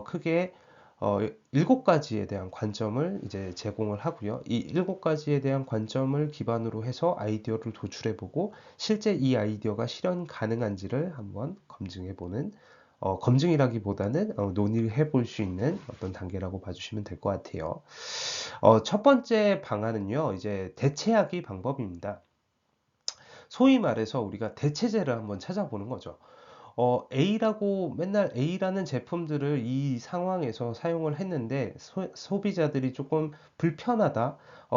Speaker 1: 크게 7가지에 대한 관점을 이제 제공을 하고요. 이 7가지에 대한 관점을 기반으로 해서 아이디어를 도출해보고 실제 이 아이디어가 실현 가능한지를 한번 검증해보는 검증이라기보다는 논의를 해볼 수 있는 어떤 단계라고 봐주시면 될 것 같아요. 첫 번째 방안은요, 이제 대체하기 방법입니다. 소위 말해서 우리가 대체제를 한번 찾아보는 거죠. A라고 맨날 A라는 제품들을 이 상황에서 사용을 했는데 소비자들이 조금 불편하다,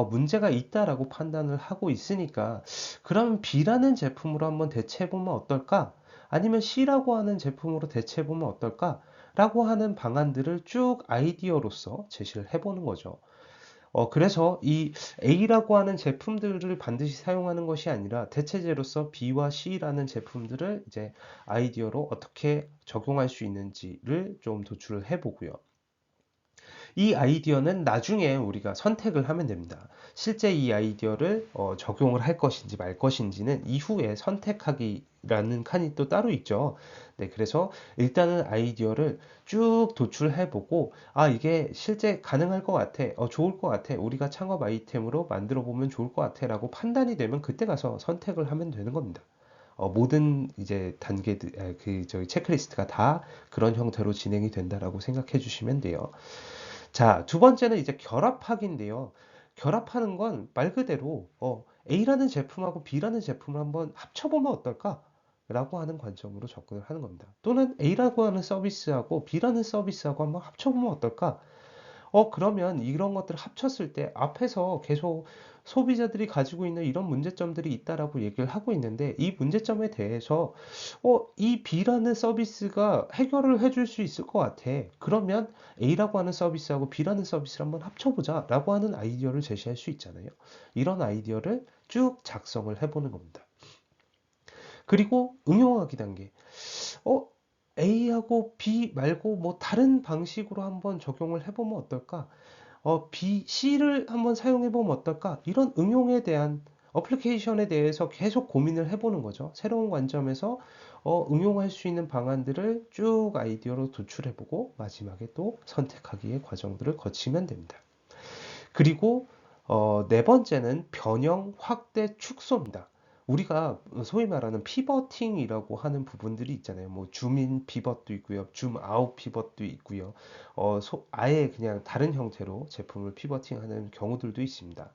Speaker 1: 문제가 있다라고 판단을 하고 있으니까 그러면 B라는 제품으로 한번 대체해보면 어떨까? 아니면 C라고 하는 제품으로 대체해보면 어떨까? 라고 하는 방안들을 쭉 아이디어로서 제시를 해보는 거죠. 그래서 이 A라고 하는 제품들을 반드시 사용하는 것이 아니라 대체제로서 B와 C라는 제품들을 이제 아이디어로 어떻게 적용할 수 있는지를 좀 도출을 해보고요. 이 아이디어는 나중에 우리가 선택을 하면 됩니다. 실제 이 아이디어를 적용을 할 것인지 말 것인지는 이후에 선택하기라는 칸이 또 따로 있죠. 네, 그래서 일단은 아이디어를 쭉 도출해보고, 이게 실제 가능할 것 같아, 좋을 것 같아, 우리가 창업 아이템으로 만들어 보면 좋을 것 같아 라고 판단이 되면 그때 가서 선택을 하면 되는 겁니다. 모든 이제 단계들, 저희 체크리스트가 다 그런 형태로 진행이 된다라고 생각해 주시면 돼요. 자, 두 번째는 이제 결합하기인데요. 결합하는 건 말 그대로 A라는 제품하고 B라는 제품을 한번 합쳐보면 어떨까? 라고 하는 관점으로 접근을 하는 겁니다. 또는 A라고 하는 서비스하고 B라는 서비스하고 한번 합쳐보면 어떨까? 그러면 이런 것들을 합쳤을 때 앞에서 계속 소비자들이 가지고 있는 이런 문제점들이 있다라고 얘기를 하고 있는데 이 문제점에 대해서 이 B라는 서비스가 해결을 해줄 수 있을 것 같아. 그러면 A라고 하는 서비스하고 B라는 서비스를 한번 합쳐보자 라고 하는 아이디어를 제시할 수 있잖아요. 이런 아이디어를 쭉 작성을 해보는 겁니다. 그리고 응용하기 단계. 어, A하고 B 말고 뭐 다른 방식으로 한번 적용을 해보면 어떨까? B, C를 한번 사용해 보면 어떨까? 이런 응용에 대한 어플리케이션에 대해서 계속 고민을 해보는 거죠. 새로운 관점에서 응용할 수 있는 방안들을 쭉 아이디어로 도출해보고 마지막에 또 선택하기의 과정들을 거치면 됩니다. 그리고 네 번째는 변형, 확대, 축소입니다. 우리가 소위 말하는 피버팅이라고 하는 부분들이 있잖아요. 뭐 줌인 피벗도 있고요, 줌아웃 피벗도 있고요. 아예 그냥 다른 형태로 제품을 피버팅하는 경우들도 있습니다.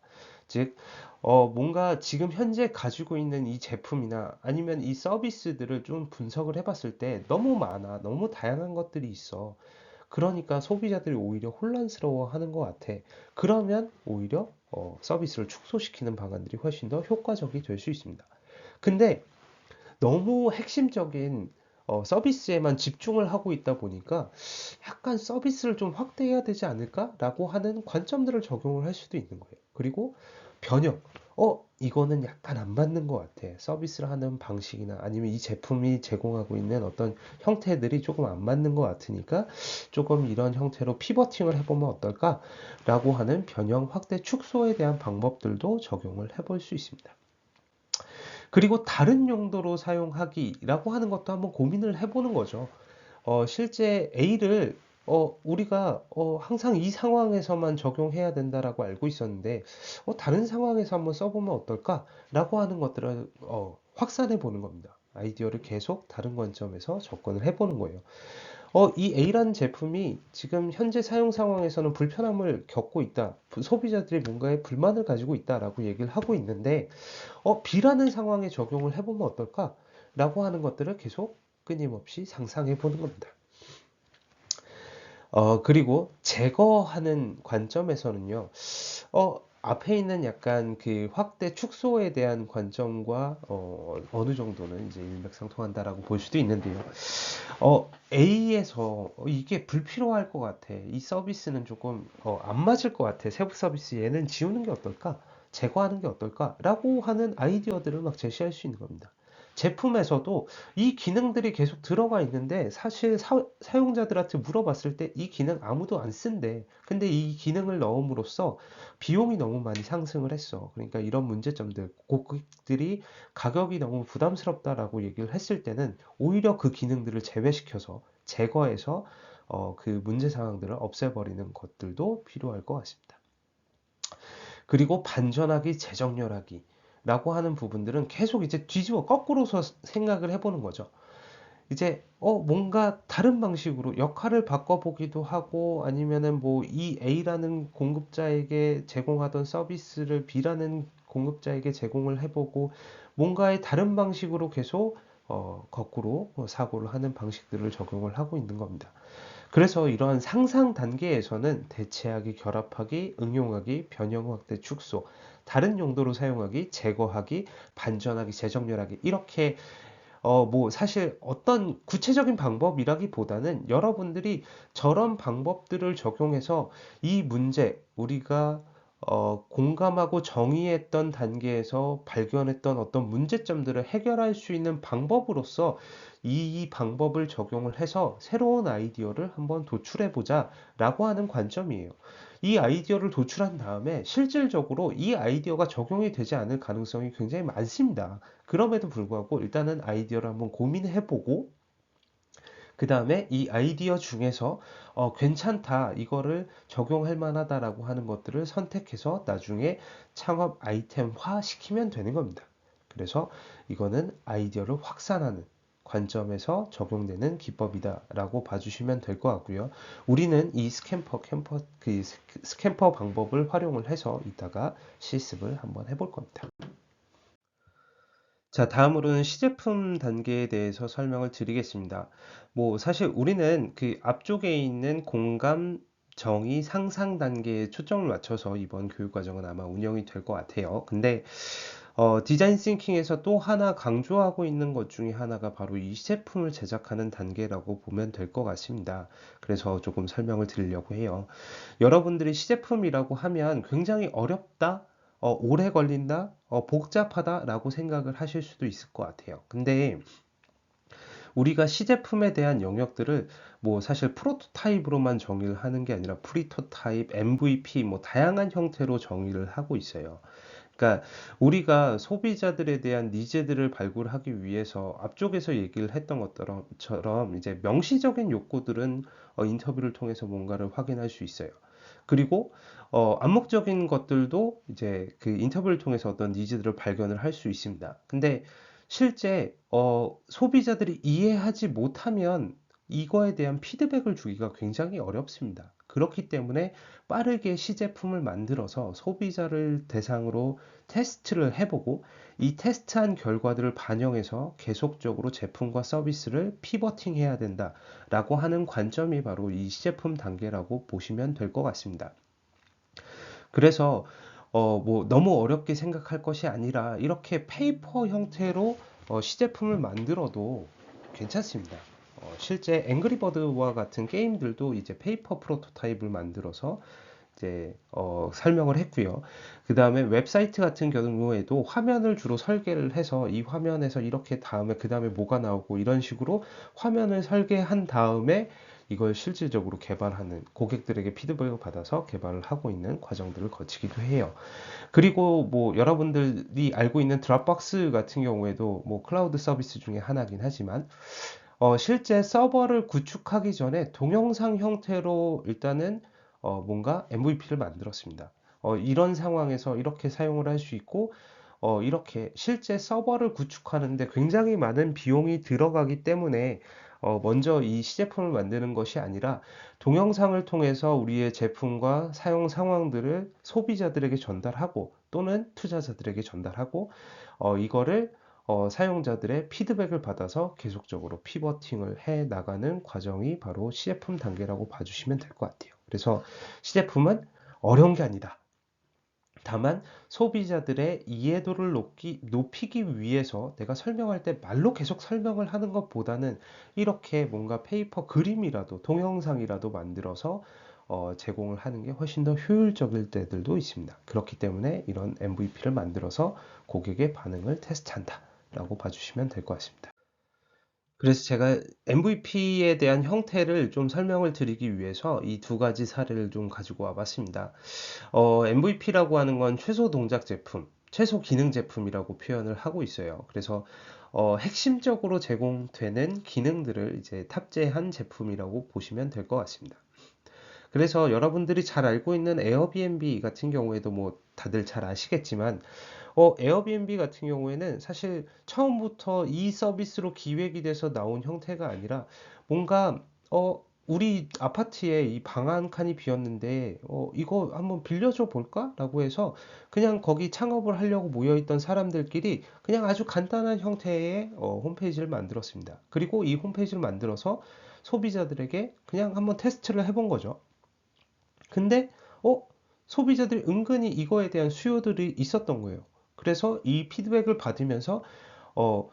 Speaker 1: 즉, 뭔가 지금 현재 가지고 있는 이 제품이나 아니면 이 서비스들을 좀 분석을 해봤을 때 너무 많아, 너무 다양한 것들이 있어. 그러니까 소비자들이 오히려 혼란스러워 하는 것 같아. 그러면 오히려 서비스를 축소시키는 방안들이 훨씬 더 효과적이 될 수 있습니다. 근데 너무 핵심적인 서비스에만 집중을 하고 있다 보니까 약간 서비스를 좀 확대해야 되지 않을까라고 하는 관점들을 적용을 할 수도 있는 거예요. 그리고 변형. 이거는 약간 안 맞는 것 같아. 서비스를 하는 방식이나 아니면 이 제품이 제공하고 있는 어떤 형태들이 조금 안 맞는 것 같으니까 조금 이런 형태로 피버팅을 해보면 어떨까? 라고 하는 변형 확대 축소에 대한 방법들도 적용을 해볼 수 있습니다. 그리고 다른 용도로 사용하기라고 하는 것도 한번 고민을 해보는 거죠. 실제 A를 우리가 항상 이 상황에서만 적용해야 된다라고 알고 있었는데 다른 상황에서 한번 써보면 어떨까라고 하는 것들을 확산해 보는 겁니다. 아이디어를 계속 다른 관점에서 접근을 해보는 거예요. 이 A라는 제품이 지금 현재 사용 상황에서는 불편함을 겪고 있다. 소비자들이 뭔가에 불만을 가지고 있다라고 얘기를 하고 있는데 B라는 상황에 적용을 해보면 어떨까라고 하는 것들을 계속 끊임없이 상상해 보는 겁니다. 그리고 제거하는 관점에서는요, 앞에 있는 약간 그 확대 축소에 대한 관점과 어느 정도는 이제 일맥상통한다라고 볼 수도 있는데요. A에서 이게 불필요할 것 같아. 이 서비스는 조금 안 맞을 것 같아. 세부 서비스 얘는 지우는 게 어떨까? 제거하는 게 어떨까? 라고 하는 아이디어들을 막 제시할 수 있는 겁니다. 제품에서도 이 기능들이 계속 들어가 있는데 사실 사용자들한테 물어봤을 때 이 기능 아무도 안 쓴대. 근데 이 기능을 넣음으로써 비용이 너무 많이 상승을 했어. 그러니까 이런 문제점들, 고객들이 가격이 너무 부담스럽다라고 얘기를 했을 때는 오히려 그 기능들을 제외시켜서 제거해서 그 문제 사항들을 없애버리는 것들도 필요할 것 같습니다. 그리고 반전하기, 재정렬하기 라고 하는 부분들은 계속 이제 뒤집어 거꾸로서 생각을 해보는 거죠. 이제 뭔가 다른 방식으로 역할을 바꿔보기도 하고 아니면은 뭐 이 A라는 공급자에게 제공하던 서비스를 B라는 공급자에게 제공을 해보고 뭔가의 다른 방식으로 계속 거꾸로 사고를 하는 방식들을 적용을 하고 있는 겁니다. 그래서 이러한 상상 단계에서는 대체하기, 결합하기, 응용하기, 변형 확대 축소, 다른 용도로 사용하기, 제거하기, 반전하기, 재정렬하기 이렇게 뭐 사실 어떤 구체적인 방법이라기보다는 여러분들이 저런 방법들을 적용해서 이 문제 우리가 공감하고 정의했던 단계에서 발견했던 어떤 문제점들을 해결할 수 있는 방법으로서 이 방법을 적용을 해서 새로운 아이디어를 한번 도출해 보자 라고 하는 관점이에요. 이 아이디어를 도출한 다음에 실질적으로 이 아이디어가 적용이 되지 않을 가능성이 굉장히 많습니다. 그럼에도 불구하고 일단은 아이디어를 한번 고민해보고 그 다음에 이 아이디어 중에서 괜찮다, 이거를 적용할 만하다라고 하는 것들을 선택해서 나중에 창업 아이템화 시키면 되는 겁니다. 그래서 이거는 아이디어를 확산하는 관점에서 적용되는 기법이다라고 봐주시면 될 것 같고요. 우리는 이 스캠퍼 방법을 활용을 해서 이따가 실습을 한번 해볼 겁니다. 자, 다음으로는 시제품 단계에 대해서 설명을 드리겠습니다. 뭐, 사실 우리는 그 앞쪽에 있는 공감, 정의, 상상 단계에 초점을 맞춰서 이번 교육과정은 아마 운영이 될 것 같아요. 근데, 디자인 싱킹에서 또 하나 강조하고 있는 것 중에 하나가 바로 이 시제품을 제작하는 단계라고 보면 될 것 같습니다. 그래서 조금 설명을 드리려고 해요. 여러분들이 시제품이라고 하면 굉장히 어렵다, 오래 걸린다, 복잡하다라고 생각을 하실 수도 있을 것 같아요. 근데 우리가 시제품에 대한 영역들을 뭐 사실 프로토타입으로만 정의를 하는 게 아니라 프리토타입, MVP 뭐 다양한 형태로 정의를 하고 있어요. 그러니까 우리가 소비자들에 대한 니즈들을 발굴하기 위해서 앞쪽에서 얘기를 했던 것처럼 이제 명시적인 욕구들은 인터뷰를 통해서 뭔가를 확인할 수 있어요. 그리고 암묵적인 것들도 이제 그 인터뷰를 통해서 어떤 니즈들을 발견을 할 수 있습니다. 근데 실제 소비자들이 이해하지 못하면 이거에 대한 피드백을 주기가 굉장히 어렵습니다. 그렇기 때문에 빠르게 시제품을 만들어서 소비자를 대상으로 테스트를 해보고 이 테스트한 결과들을 반영해서 계속적으로 제품과 서비스를 피버팅 해야 된다라고 하는 관점이 바로 이 시제품 단계라고 보시면 될 것 같습니다. 그래서 뭐 너무 어렵게 생각할 것이 아니라 이렇게 페이퍼 형태로 시제품을 만들어도 괜찮습니다. 실제 앵그리버드와 같은 게임들도 이제 페이퍼 프로토타입을 만들어서 이제 설명을 했고요. 그 다음에 웹사이트 같은 경우에도 화면을 주로 설계를 해서 이 화면에서 이렇게 다음에 그 다음에 뭐가 나오고 이런 식으로 화면을 설계한 다음에 이걸 실질적으로 개발하는 고객들에게 피드백을 받아서 개발을 하고 있는 과정들을 거치기도 해요. 그리고 뭐 여러분들이 알고 있는 드랍박스 같은 경우에도 뭐 클라우드 서비스 중에 하나긴 하지만 실제 서버를 구축하기 전에 동영상 형태로 일단은 뭔가 MVP를 만들었습니다. 이런 상황에서 이렇게 사용을 할 수 있고 이렇게 실제 서버를 구축하는데 굉장히 많은 비용이 들어가기 때문에 먼저 이 시제품을 만드는 것이 아니라 동영상을 통해서 우리의 제품과 사용 상황들을 소비자들에게 전달하고 또는 투자자들에게 전달하고 이거를 사용자들의 피드백을 받아서 계속적으로 피버팅을 해 나가는 과정이 바로 시제품 단계라고 봐주시면 될 것 같아요. 그래서 시제품은 어려운 게 아니다. 다만 소비자들의 이해도를 높이기 위해서 내가 설명할 때 말로 계속 설명을 하는 것보다는 이렇게 뭔가 페이퍼 그림이라도 동영상이라도 만들어서 제공을 하는 게 훨씬 더 효율적일 때들도 있습니다. 그렇기 때문에 이런 MVP를 만들어서 고객의 반응을 테스트한다 라고 봐주시면 될 것 같습니다. 그래서 제가 MVP에 대한 형태를 좀 설명을 드리기 위해서 이 두 가지 사례를 좀 가지고 와봤습니다. MVP라고 하는 건 최소 동작 제품, 최소 기능 제품이라고 표현을 하고 있어요. 그래서 핵심적으로 제공되는 기능들을 이제 탑재한 제품이라고 보시면 될 것 같습니다. 그래서 여러분들이 잘 알고 있는 에어비앤비 같은 경우에도 뭐 다들 잘 아시겠지만 에어비앤비 같은 경우에는 사실 처음부터 이 서비스로 기획이 돼서 나온 형태가 아니라 뭔가 우리 아파트에 이 방 한 칸이 비었는데 이거 한번 빌려줘 볼까? 라고 해서 그냥 거기 창업을 하려고 모여있던 사람들끼리 그냥 아주 간단한 형태의 홈페이지를 만들었습니다. 그리고 이 홈페이지를 만들어서 소비자들에게 그냥 한번 테스트를 해본 거죠. 근데 어, 소비자들이 은근히 이거에 대한 수요들이 있었던 거예요. 그래서 이 피드백을 받으면서 어,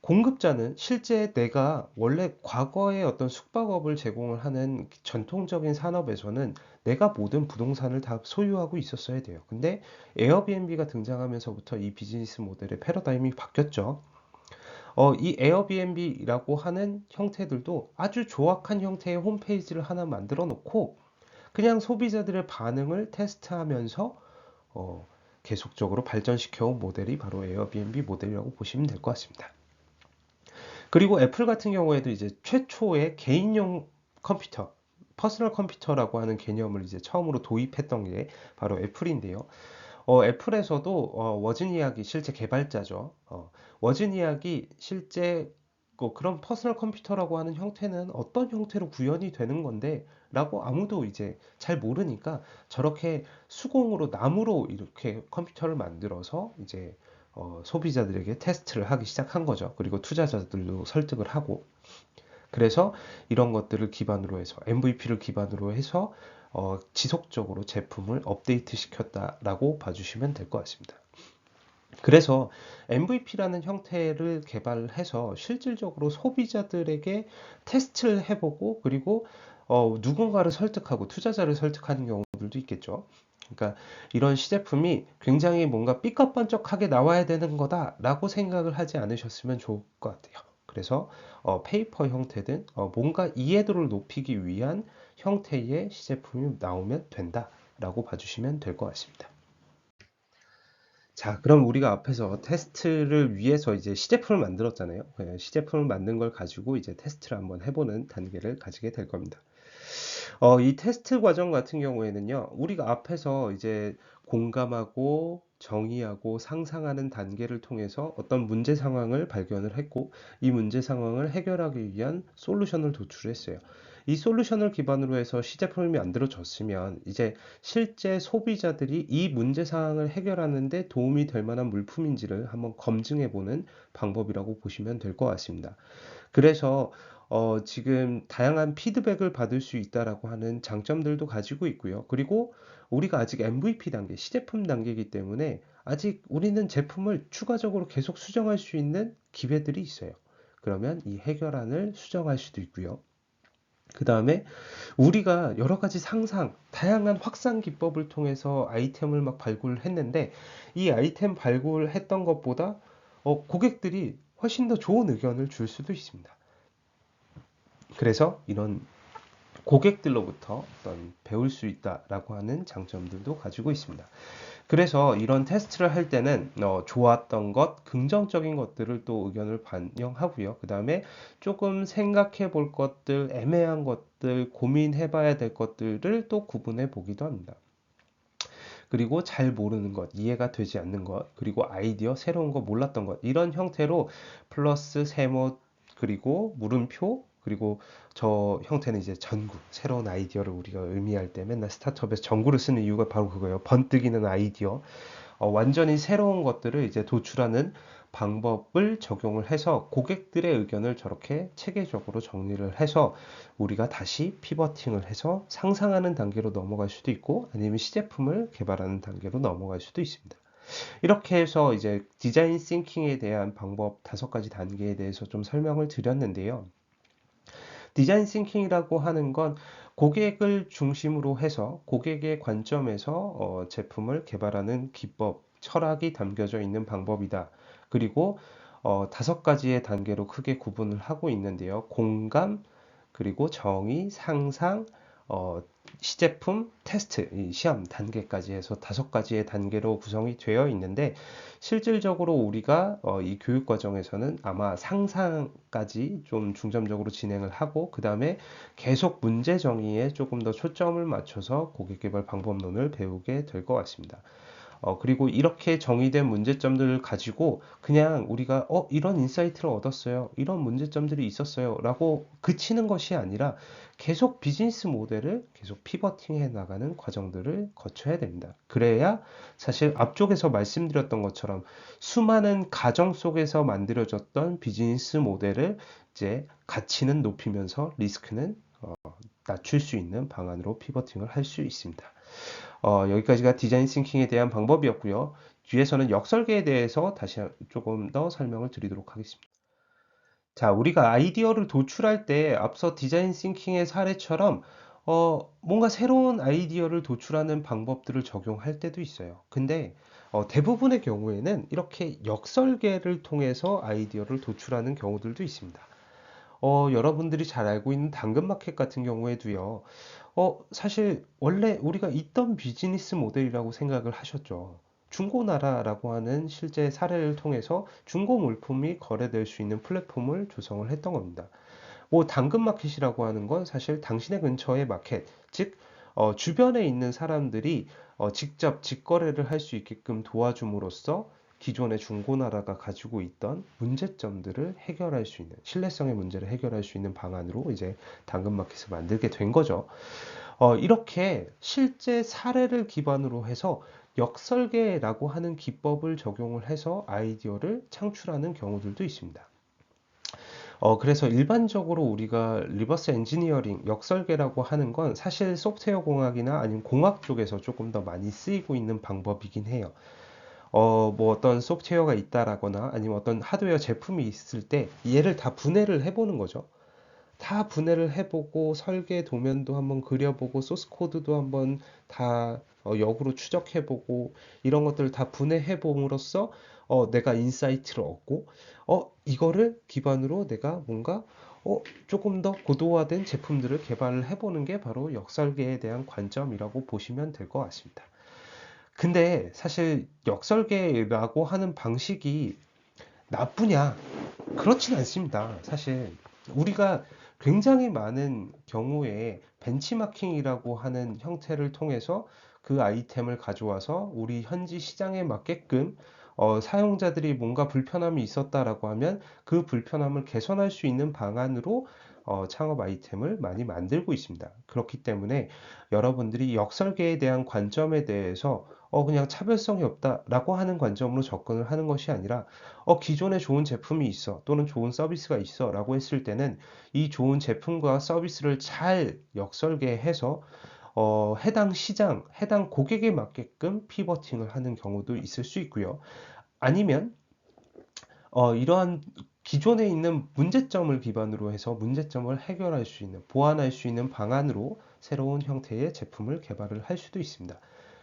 Speaker 1: 공급자는 실제 내가 원래 과거의 어떤 숙박업을 제공을 하는 전통적인 산업에서는 내가 모든 부동산을 다 소유하고 있었어야 돼요. 근데 에어비앤비가 등장하면서부터 이 비즈니스 모델의 패러다임이 바뀌었죠. 이 에어비앤비라고 하는 형태들도 아주 조악한 형태의 홈페이지를 하나 만들어 놓고 그냥 소비자들의 반응을 테스트하면서 어, 계속적으로 발전시켜 온 모델이 바로 에어비앤비 모델이라고 보시면 될 것 같습니다. 그리고 애플 같은 경우에도 이제 최초의 개인용 컴퓨터, 퍼스널 컴퓨터라고 하는 개념을 이제 처음으로 도입했던 게 바로 애플인데요. 애플에서도 워즈니악이 실제 개발자죠. 워즈니악이 실제 그런 퍼스널 컴퓨터라고 하는 형태는 어떤 형태로 구현이 되는 건데 라고 아무도 이제 잘 모르니까 저렇게 수공으로 나무로 이렇게 컴퓨터를 만들어서 이제 소비자들에게 테스트를 하기 시작한 거죠. 그리고 투자자들도 설득을 하고 그래서 이런 것들을 기반으로 해서 MVP를 기반으로 해서 지속적으로 제품을 업데이트 시켰다라고 봐주시면 될 것 같습니다. 그래서 MVP라는 형태를 개발해서 실질적으로 소비자들에게 테스트를 해보고 그리고 누군가를 설득하고 투자자를 설득하는 경우들도 있겠죠. 그러니까 이런 시제품이 굉장히 뭔가 삐까뻔쩍하게 나와야 되는 거다라고 생각을 하지 않으셨으면 좋을 것 같아요. 그래서 페이퍼 형태든 뭔가 이해도를 높이기 위한 형태의 시제품이 나오면 된다라고 봐주시면 될 것 같습니다. 자, 그럼 우리가 앞에서 테스트를 위해서 이제 시제품을 만들었잖아요. 시제품을 만든 걸 가지고 이제 테스트를 한번 해보는 단계를 가지게 될 겁니다. 이 테스트 과정 같은 경우에는요, 우리가 앞에서 이제 공감하고 정의하고 상상하는 단계를 통해서 어떤 문제 상황을 발견을 했고, 이 문제 상황을 해결하기 위한 솔루션을 도출했어요. 이 솔루션을 기반으로 해서 시제품이 만들어졌으면 이제 실제 소비자들이 이 문제 상황을 해결하는 데 도움이 될 만한 물품인지를 한번 검증해 보는 방법이라고 보시면 될 것 같습니다. 그래서 지금 다양한 피드백을 받을 수 있다라고 하는 장점들도 가지고 있고요. 그리고 우리가 아직 MVP 단계, 시제품 단계이기 때문에 아직 우리는 제품을 추가적으로 계속 수정할 수 있는 기회들이 있어요. 그러면 이 해결안을 수정할 수도 있고요. 그 다음에 우리가 여러 가지 상상, 다양한 확산 기법을 통해서 아이템을 막 발굴했는데 이 아이템 발굴했던 것보다 고객들이 훨씬 더 좋은 의견을 줄 수도 있습니다. 그래서 이런 고객들로부터 어떤 배울 수 있다라고 하는 장점들도 가지고 있습니다. 그래서 이런 테스트를 할 때는 좋았던 것, 긍정적인 것들을 또 의견을 반영하고요. 그 다음에 조금 생각해 볼 것들, 애매한 것들, 고민해 봐야 될 것들을 또 구분해 보기도 합니다. 그리고 잘 모르는 것, 이해가 되지 않는 것, 그리고 아이디어, 새로운 거 몰랐던 것, 이런 형태로 플러스, 세모, 그리고 물음표, 그리고 저 형태는 이제 전구, 새로운 아이디어를 우리가 의미할 때 맨날 스타트업에서 전구를 쓰는 이유가 바로 그거예요. 번뜩이는 아이디어. 완전히 새로운 것들을 이제 도출하는 방법을 적용을 해서 고객들의 의견을 저렇게 체계적으로 정리를 해서 우리가 다시 피버팅을 해서 상상하는 단계로 넘어갈 수도 있고 아니면 시제품을 개발하는 단계로 넘어갈 수도 있습니다. 이렇게 해서 이제 디자인 싱킹에 대한 방법 5가지 단계에 대해서 좀 설명을 드렸는데요. 디자인 싱킹이라고 하는 건 고객을 중심으로 해서 고객의 관점에서 제품을 개발하는 기법, 철학이 담겨져 있는 방법이다. 그리고 5가지의 단계로 크게 구분을 하고 있는데요. 공감, 그리고 정의, 상상, 어, 시제품, 테스트, 이 시험 단계까지 해서 5가지의 단계로 구성이 되어 있는데 실질적으로 우리가 이 교육 과정에서는 아마 상상까지 좀 중점적으로 진행을 하고 그 다음에 계속 문제 정의에 조금 더 초점을 맞춰서 고객 개발 방법론을 배우게 될 것 같습니다. 그리고 이렇게 정의된 문제점들을 가지고 그냥 우리가 이런 인사이트를 얻었어요. 이런 문제점들이 있었어요. 라고 그치는 것이 아니라 계속 비즈니스 모델을 계속 피버팅해 나가는 과정들을 거쳐야 됩니다. 그래야 사실 앞쪽에서 말씀드렸던 것처럼 수많은 가정 속에서 만들어졌던 비즈니스 모델을 이제 가치는 높이면서 리스크는 낮출 수 있는 방안으로 피버팅을 할 수 있습니다. 여기까지가 디자인 싱킹에 대한 방법이었고요. 뒤에서는 역설계에 대해서 다시 조금 더 설명을 드리도록 하겠습니다. 자, 우리가 아이디어를 도출할 때 앞서 디자인 싱킹의 사례처럼 뭔가 새로운 아이디어를 도출하는 방법들을 적용할 때도 있어요. 근데 대부분의 경우에는 이렇게 역설계를 통해서 아이디어를 도출하는 경우들도 있습니다. 여러분들이 잘 알고 있는 당근마켓 같은 경우에도요. 사실 원래 우리가 있던 비즈니스 모델이라고 생각을 하셨죠. 중고나라라고 하는 실제 사례를 통해서 중고 물품이 거래될 수 있는 플랫폼을 조성을 했던 겁니다. 뭐 당근마켓이라고 하는 건 사실 당신의 근처의 마켓, 즉 주변에 있는 사람들이 직접 직거래를 할 수 있게끔 도와줌으로써 기존의 중고나라가 가지고 있던 문제점들을 해결할 수 있는 신뢰성의 문제를 해결할 수 있는 방안으로 이제 당근마켓을 만들게 된 거죠. 이렇게 실제 사례를 기반으로 해서 역설계라고 하는 기법을 적용을 해서 아이디어를 창출하는 경우들도 있습니다. 그래서 일반적으로 우리가 리버스 엔지니어링, 역설계라고 하는 건 사실 소프트웨어 공학이나 아니면 공학 쪽에서 조금 더 많이 쓰이고 있는 방법이긴 해요. 뭐 어떤 소프트웨어가 있다라거나 아니면 어떤 하드웨어 제품이 있을 때 얘를 다 분해를 해보는 거죠. 다 분해를 해보고 설계 도면도 한번 그려보고 소스 코드도 한번 다 역으로 추적해보고 이런 것들을 다 분해해봄으로써 내가 인사이트를 얻고 이거를 기반으로 내가 뭔가 조금 더 고도화된 제품들을 개발을 해보는 게 바로 역설계에 대한 관점이라고 보시면 될 것 같습니다. 근데 사실 역설계라고 하는 방식이 나쁘냐? 그렇진 않습니다. 사실 우리가 굉장히 많은 경우에 벤치마킹이라고 하는 형태를 통해서 그 아이템을 가져와서 우리 현지 시장에 맞게끔 사용자들이 뭔가 불편함이 있었다라고 하면 그 불편함을 개선할 수 있는 방안으로 창업 아이템을 많이 만들고 있습니다. 그렇기 때문에 여러분들이 역설계에 대한 관점에 대해서 그냥 차별성이 없다라고 하는 관점으로 접근을 하는 것이 아니라 기존에 좋은 제품이 있어 또는 좋은 서비스가 있어 라고 했을 때는 이 좋은 제품과 서비스를 잘 역설계해서 해당 시장, 해당 고객에 맞게끔 피버팅을 하는 경우도 있을 수 있고요. 아니면 이러한 기존에 있는 문제점을 기반으로 해서 문제점을 해결할 수 있는, 보완할 수 있는 방안으로 새로운 형태의 제품을 개발을 할 수도 있습니다.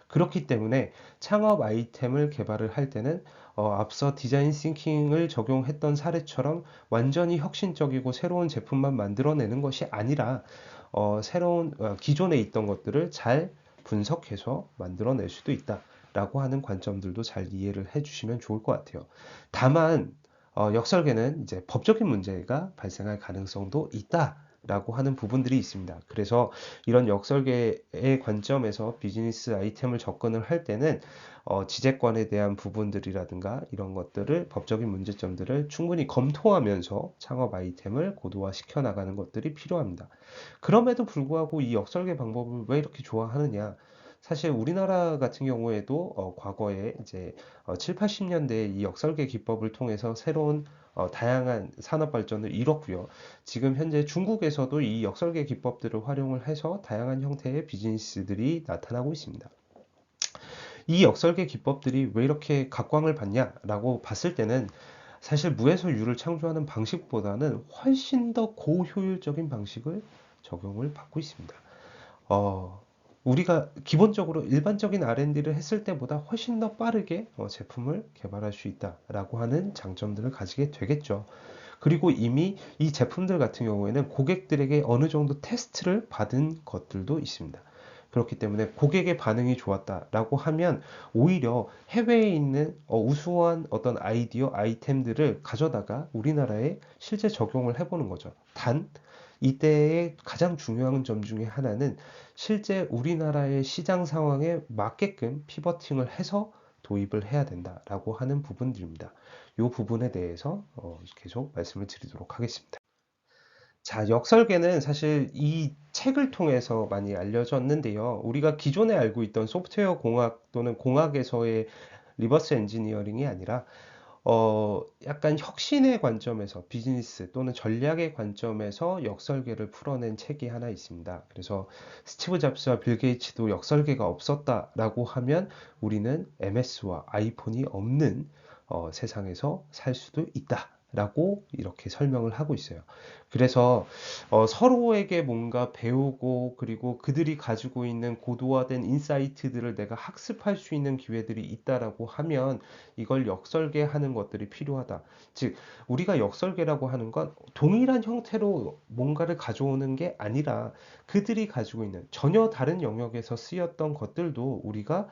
Speaker 1: 그렇기 때문에 창업 아이템을 개발을 할 때는 앞서 디자인 싱킹을 적용했던 사례처럼 완전히 혁신적이고 새로운 제품만 만들어내는 것이 아니라 새로운 기존에 있던 것들을 잘 분석해서 만들어낼 수도 있다라고 하는 관점들도 잘 이해를 해주시면 좋을 것 같아요. 다만 역설계는 이제 법적인 문제가 발생할 가능성도 있다라고 하는 부분들이 있습니다. 그래서 이런 역설계의 관점에서 비즈니스 아이템을 접근을 할 때는 지재권에 대한 부분들이라든가 이런 것들을 법적인 문제점들을 충분히 검토하면서 창업 아이템을 고도화시켜 나가는 것들이 필요합니다. 그럼에도 불구하고 이 역설계 방법을 왜 이렇게 좋아하느냐? 사실 우리나라 같은 경우에도 과거에 이제 7, 80년대에 이 역설계 기법을 통해서 새로운 다양한 산업 발전을 이뤘고요. 지금 현재 중국에서도 이 역설계 기법들을 활용을 해서 다양한 형태의 비즈니스들이 나타나고 있습니다. 이 역설계 기법들이 왜 이렇게 각광을 받냐라고 봤을 때는 사실 무에서 유를 창조하는 방식보다는 훨씬 더 고효율적인 방식을 적용을 받고 있습니다. 어, 우리가 기본적으로 일반적인 R&D를 했을 때보다 훨씬 더 빠르게 제품을 개발할 수 있다라고 하는 장점들을 가지게 되겠죠. 그리고 이미 이 제품들 같은 경우에는 고객들에게 어느 정도 테스트를 받은 것들도 있습니다. 그렇기 때문에 고객의 반응이 좋았다라고 하면 오히려 해외에 있는 우수한 어떤 아이디어, 아이템들을 가져다가 우리나라에 실제 적용을 해보는 거죠. 단, 이때의 가장 중요한 점 중에 하나는 실제 우리나라의 시장 상황에 맞게끔 피버팅을 해서 도입을 해야 된다라고 하는 부분들입니다. 이 부분에 대해서 계속 말씀을 드리도록 하겠습니다. 자, 역설계는 사실 이 책을 통해서 많이 알려졌는데요. 우리가 기존에 알고 있던 소프트웨어 공학 또는 공학에서의 리버스 엔지니어링이 아니라 약간 혁신의 관점에서 비즈니스 또는 전략의 관점에서 역설계를 풀어낸 책이 하나 있습니다. 그래서 스티브 잡스와 빌 게이츠도 역설계가 없었다라고 하면 우리는 MS와 아이폰이 없는 세상에서 살 수도 있다. 라고 이렇게 설명을 하고 있어요. 그래서 서로에게 뭔가 배우고 그리고 그들이 가지고 있는 고도화된 인사이트들을 내가 학습할 수 있는 기회들이 있다라고 하면 이걸 역설계하는 것들이 필요하다. 즉, 우리가 역설계라고 하는 건 동일한 형태로 뭔가를 가져오는 게 아니라 그들이 가지고 있는 전혀 다른 영역에서 쓰였던 것들도 우리가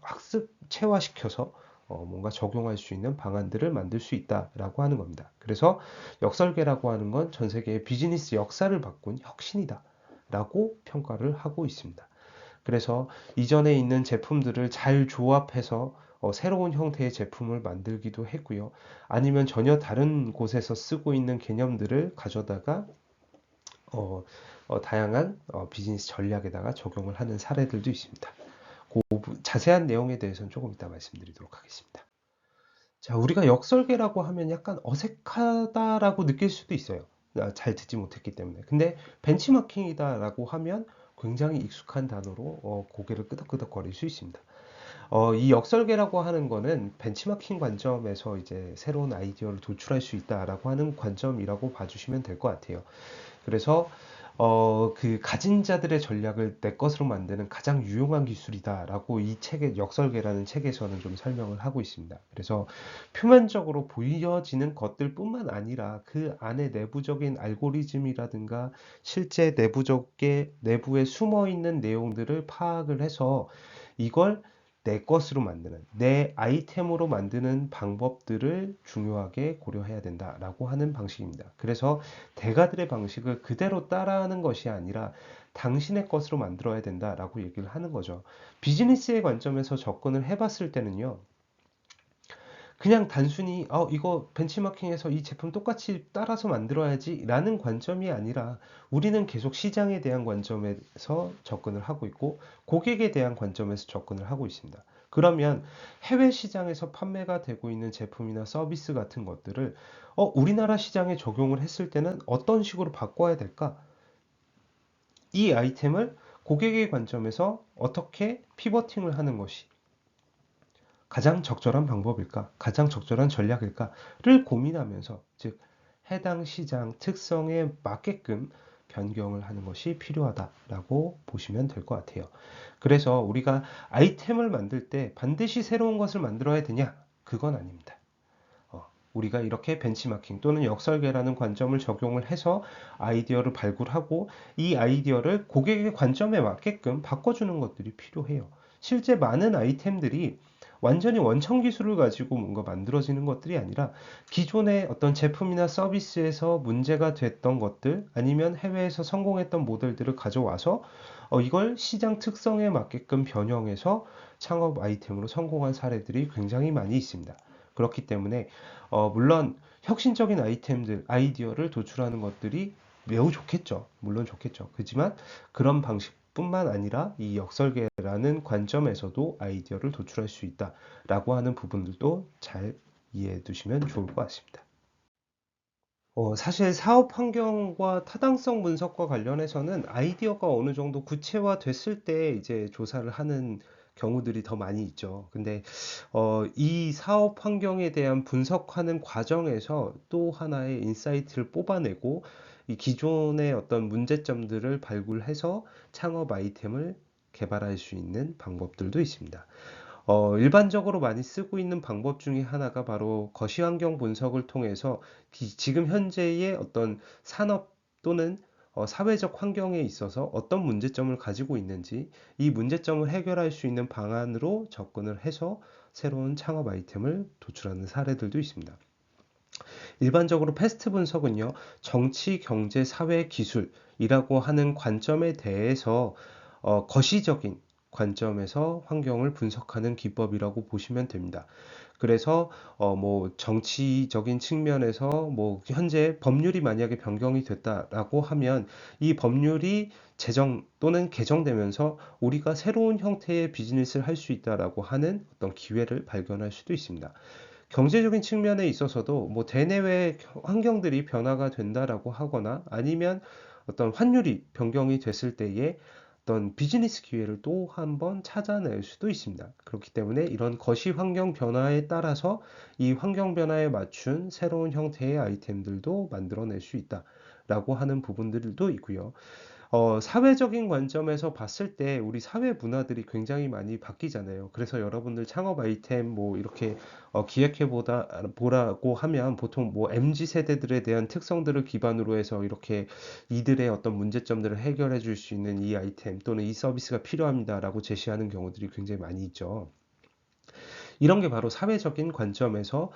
Speaker 1: 학습, 체화시켜서 뭔가 적용할 수 있는 방안들을 만들 수 있다라고 하는 겁니다. 그래서 역설계라고 하는 건 전 세계의 비즈니스 역사를 바꾼 혁신이다 라고 평가를 하고 있습니다. 그래서 이전에 있는 제품들을 잘 조합해서 새로운 형태의 제품을 만들기도 했고요. 아니면 전혀 다른 곳에서 쓰고 있는 개념들을 가져다가 다양한 비즈니스 전략에다가 적용을 하는 사례들도 있습니다. 자세한 내용에 대해서는 조금 이따 말씀드리도록 하겠습니다. 자, 우리가 역설계라고 하면 약간 어색하다라고 느낄 수도 있어요. 잘 듣지 못했기 때문에. 근데 벤치마킹이다라고 하면 굉장히 익숙한 단어로 고개를 끄덕끄덕거릴 수 있습니다. 이 역설계라고 하는 거는 벤치마킹 관점에서 이제 새로운 아이디어를 도출할 수 있다라고 하는 관점이라고 봐주시면 될 것 같아요. 그래서 그 가진 자들의 전략을 내 것으로 만드는 가장 유용한 기술이다라고 이 책의 역설계라는 책에서는 좀 설명을 하고 있습니다. 그래서 표면적으로 보여지는 것들뿐만 아니라 그 안에 내부적인 알고리즘이라든가 실제 내부에 숨어 있는 내용들을 파악을 해서 이걸 내 것으로 만드는, 내 아이템으로 만드는 방법들을 중요하게 고려해야 된다라고 하는 방식입니다. 그래서 대가들의 방식을 그대로 따라하는 것이 아니라 당신의 것으로 만들어야 된다라고 얘기를 하는 거죠. 비즈니스의 관점에서 접근을 해봤을 때는요. 그냥 단순히 이거 벤치마킹해서 이 제품 똑같이 따라서 만들어야지 라는 관점이 아니라 우리는 계속 시장에 대한 관점에서 접근을 하고 있고 고객에 대한 관점에서 접근을 하고 있습니다. 그러면 해외 시장에서 판매가 되고 있는 제품이나 서비스 같은 것들을 우리나라 시장에 적용을 했을 때는 어떤 식으로 바꿔야 될까? 이 아이템을 고객의 관점에서 어떻게 피버팅을 하는 것이 가장 적절한 방법일까? 가장 적절한 전략일까?를 고민하면서, 즉 해당 시장 특성에 맞게끔 변경을 하는 것이 필요하다라고 보시면 될 것 같아요. 그래서 우리가 아이템을 만들 때 반드시 새로운 것을 만들어야 되냐? 그건 아닙니다. 우리가 이렇게 벤치마킹 또는 역설계라는 관점을 적용을 해서 아이디어를 발굴하고 이 아이디어를 고객의 관점에 맞게끔 바꿔주는 것들이 필요해요. 실제 많은 아이템들이 완전히 원천 기술을 가지고 뭔가 만들어지는 것들이 아니라 기존의 어떤 제품이나 서비스에서 문제가 됐던 것들 아니면 해외에서 성공했던 모델들을 가져와서 이걸 시장 특성에 맞게끔 변형해서 창업 아이템으로 성공한 사례들이 굉장히 많이 있습니다. 그렇기 때문에 물론 혁신적인 아이템들, 아이디어를 도출하는 것들이 매우 좋겠죠. 물론 좋겠죠. 그렇지만 그런 방식뿐만 아니라 이 역설계라는 관점에서도 아이디어를 도출할 수 있다라고 하는 부분들도 잘 이해해 두시면 좋을 것 같습니다. 사실 사업 환경과 타당성 분석과 관련해서는 아이디어가 어느 정도 구체화됐을 때 이제 조사를 하는 경우들이 더 많이 있죠. 근데 이 사업 환경에 대한 분석하는 과정에서 또 하나의 인사이트를 뽑아내고 이 기존의 어떤 문제점들을 발굴해서 창업 아이템을 개발할 수 있는 방법들도 있습니다. 일반적으로 많이 쓰고 있는 방법 중에 하나가 바로 거시환경 분석을 통해서 지금 현재의 어떤 산업 또는 사회적 환경에 있어서 어떤 문제점을 가지고 있는지 이 문제점을 해결할 수 있는 방안으로 접근을 해서 새로운 창업 아이템을 도출하는 사례들도 있습니다. 일반적으로 패스트 분석은요, 정치, 경제, 사회, 기술이라고 하는 관점에 대해서 거시적인 관점에서 환경을 분석하는 기법이라고 보시면 됩니다. 그래서 뭐 정치적인 측면에서 뭐 현재 법률이 만약에 변경이 됐다라고 하면 이 법률이 제정 또는 개정되면서 우리가 새로운 형태의 비즈니스를 할 수 있다라고 하는 어떤 기회를 발견할 수도 있습니다. 경제적인 측면에 있어서도 뭐 대내외 환경들이 변화가 된다라고 하거나 아니면 어떤 환율이 변경이 됐을 때에 어떤 비즈니스 기회를 또 한 번 찾아낼 수도 있습니다. 그렇기 때문에 이런 거시 환경 변화에 따라서 이 환경 변화에 맞춘 새로운 형태의 아이템들도 만들어낼 수 있다라고 하는 부분들도 있고요. 사회적인 관점에서 봤을 때 우리 사회 문화들이 굉장히 많이 바뀌잖아요. 그래서 여러분들 창업 아이템 뭐 이렇게 보라고 하면 보통 뭐 MZ 세대들에 대한 특성들을 기반으로 해서 이렇게 이들의 어떤 문제점들을 해결해 줄 수 있는 이 아이템 또는 이 서비스가 필요합니다라고 제시하는 경우들이 굉장히 많이 있죠. 이런 게 바로 사회적인 관점에서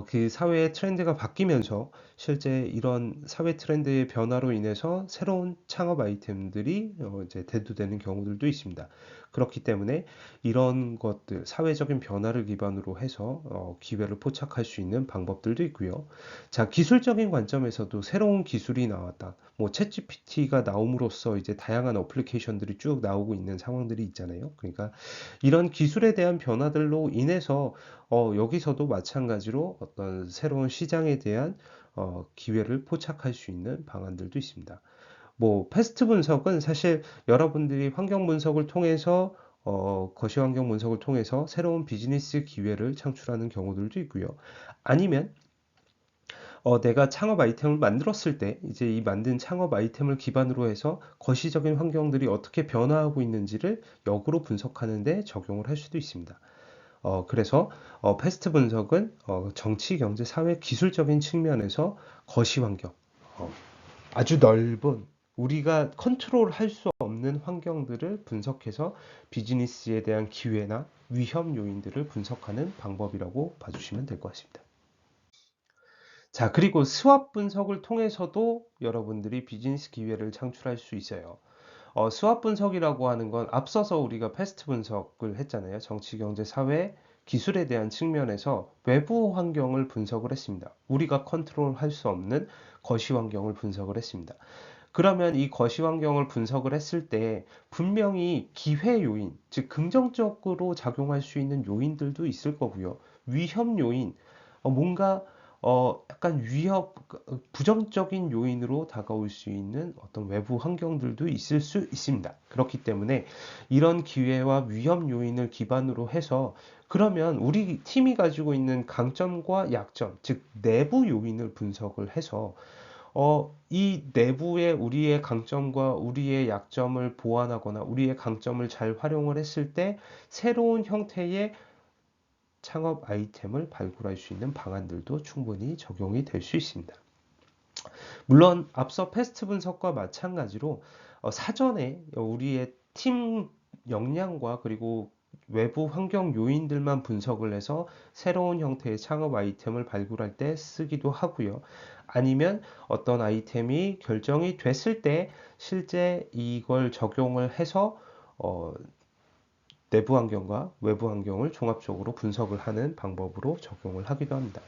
Speaker 1: 그 사회의 트렌드가 바뀌면서 실제 이런 사회 트렌드의 변화로 인해서 새로운 창업 아이템들이 이제 대두되는 경우들도 있습니다. 그렇기 때문에 이런 것들, 사회적인 변화를 기반으로 해서 기회를 포착할 수 있는 방법들도 있고요. 자, 기술적인 관점에서도 새로운 기술이 나왔다. 뭐 챗GPT가 나옴으로써 이제 다양한 어플리케이션들이 쭉 나오고 있는 상황들이 있잖아요. 그러니까 이런 기술에 대한 변화들로 인해서 여기서도 마찬가지로 어떤 새로운 시장에 대한 기회를 포착할 수 있는 방안들도 있습니다. 뭐 패스트 분석은 사실 여러분들이 환경 분석을 통해서 거시 환경 분석을 통해서 새로운 비즈니스 기회를 창출하는 경우들도 있고요. 아니면 내가 창업 아이템을 만들었을 때 이제 이 만든 창업 아이템을 기반으로 해서 거시적인 환경들이 어떻게 변화하고 있는지를 역으로 분석하는 데 적용을 할 수도 있습니다. 그래서 패스트 분석은 정치, 경제, 사회, 기술적인 측면에서 거시 환경, 어, 아주 넓은 우리가 컨트롤할 수 없는 환경들을 분석해서 비즈니스에 대한 기회나 위험 요인들을 분석하는 방법이라고 봐주시면 될 것 같습니다. 자, 그리고 스왑 분석을 통해서도 여러분들이 비즈니스 기회를 창출할 수 있어요. 스왑 분석이라고 하는 건 앞서서 우리가 패스트 분석을 했잖아요. 정치, 경제, 사회, 기술에 대한 측면에서 외부 환경을 분석을 했습니다. 우리가 컨트롤할 수 없는 거시 환경을 분석을 했습니다. 그러면 이 거시 환경을 분석을 했을 때 분명히 기회 요인, 즉 긍정적으로 작용할 수 있는 요인들도 있을 거고요. 위험 요인, 뭔가 약간 부정적인 요인으로 다가올 수 있는 어떤 외부 환경들도 있을 수 있습니다. 그렇기 때문에 이런 기회와 위험 요인을 기반으로 해서 그러면 우리 팀이 가지고 있는 강점과 약점, 즉 내부 요인을 분석을 해서 이 내부의 우리의 강점과 우리의 약점을 보완하거나 우리의 강점을 잘 활용을 했을 때 새로운 형태의 창업 아이템을 발굴할 수 있는 방안들도 충분히 적용이 될 수 있습니다. 물론 앞서 패스트 분석과 마찬가지로 사전에 우리의 팀 역량과 그리고 외부 환경 요인들만 분석을 해서 새로운 형태의 창업 아이템을 발굴할 때 쓰기도 하고요. 아니면 어떤 아이템이 결정이 됐을 때 실제 이걸 적용을 해서 어, 내부 환경과 외부 환경을 종합적으로 분석을 하는 방법으로 적용을 하기도 합니다.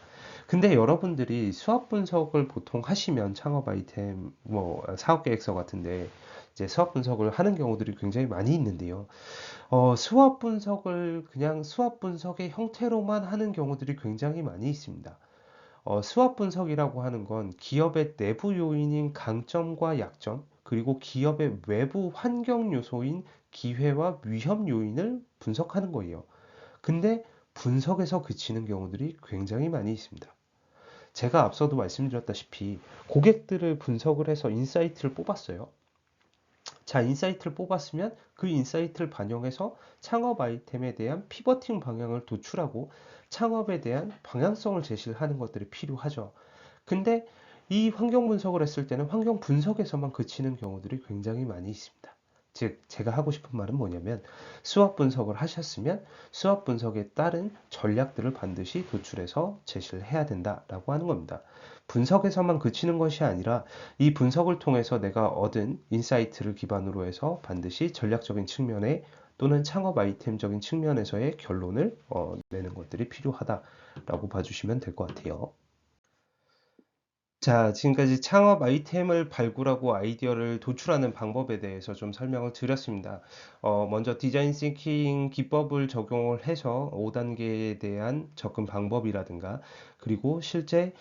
Speaker 1: 근데 여러분들이 수학 분석을 보통 하시면 창업 아이템, 뭐 사업 계획서 같은데 이제 수학 분석을 하는 경우들이 굉장히 많이 있는데요. 수학 분석을 그냥 수학 분석의 형태로만 하는 경우들이 굉장히 많이 있습니다. 수학 분석이라고 하는 건 기업의 내부 요인인 강점과 약점, 그리고 기업의 외부 환경 요소인 기회와 위험 요인을 분석하는 거예요. 근데 분석에서 그치는 경우들이 굉장히 많이 있습니다. 제가 앞서도 말씀드렸다시피 고객들을 분석을 해서 인사이트를 뽑았어요. 자, 인사이트를 뽑았으면 그 인사이트를 반영해서 창업 아이템에 대한 피버팅 방향을 도출하고 창업에 대한 방향성을 제시를 하는 것들이 필요하죠. 근데 이 환경 분석을 했을 때는 환경 분석에서만 그치는 경우들이 굉장히 많이 있습니다. 즉, 제가 하고 싶은 말은 뭐냐면 수학 분석을 하셨으면 수학 분석에 따른 전략들을 반드시 도출해서 제시를 해야 된다라고 하는 겁니다. 분석에서만 그치는 것이 아니라 이 분석을 통해서 내가 얻은 인사이트를 기반으로 해서 반드시 전략적인 측면에 또는 창업 아이템적인 측면에서의 결론을 내는 것들이 필요하다라고 봐주시면 될 것 같아요. 자, 지금까지 창업 아이템을 발굴하고 아이디어를 도출하는 방법에 대해서 좀 설명을 드렸습니다. 먼저 디자인 싱킹 기법을 적용을 해서 5단계에 대한 접근 방법이라든가, 그리고 실제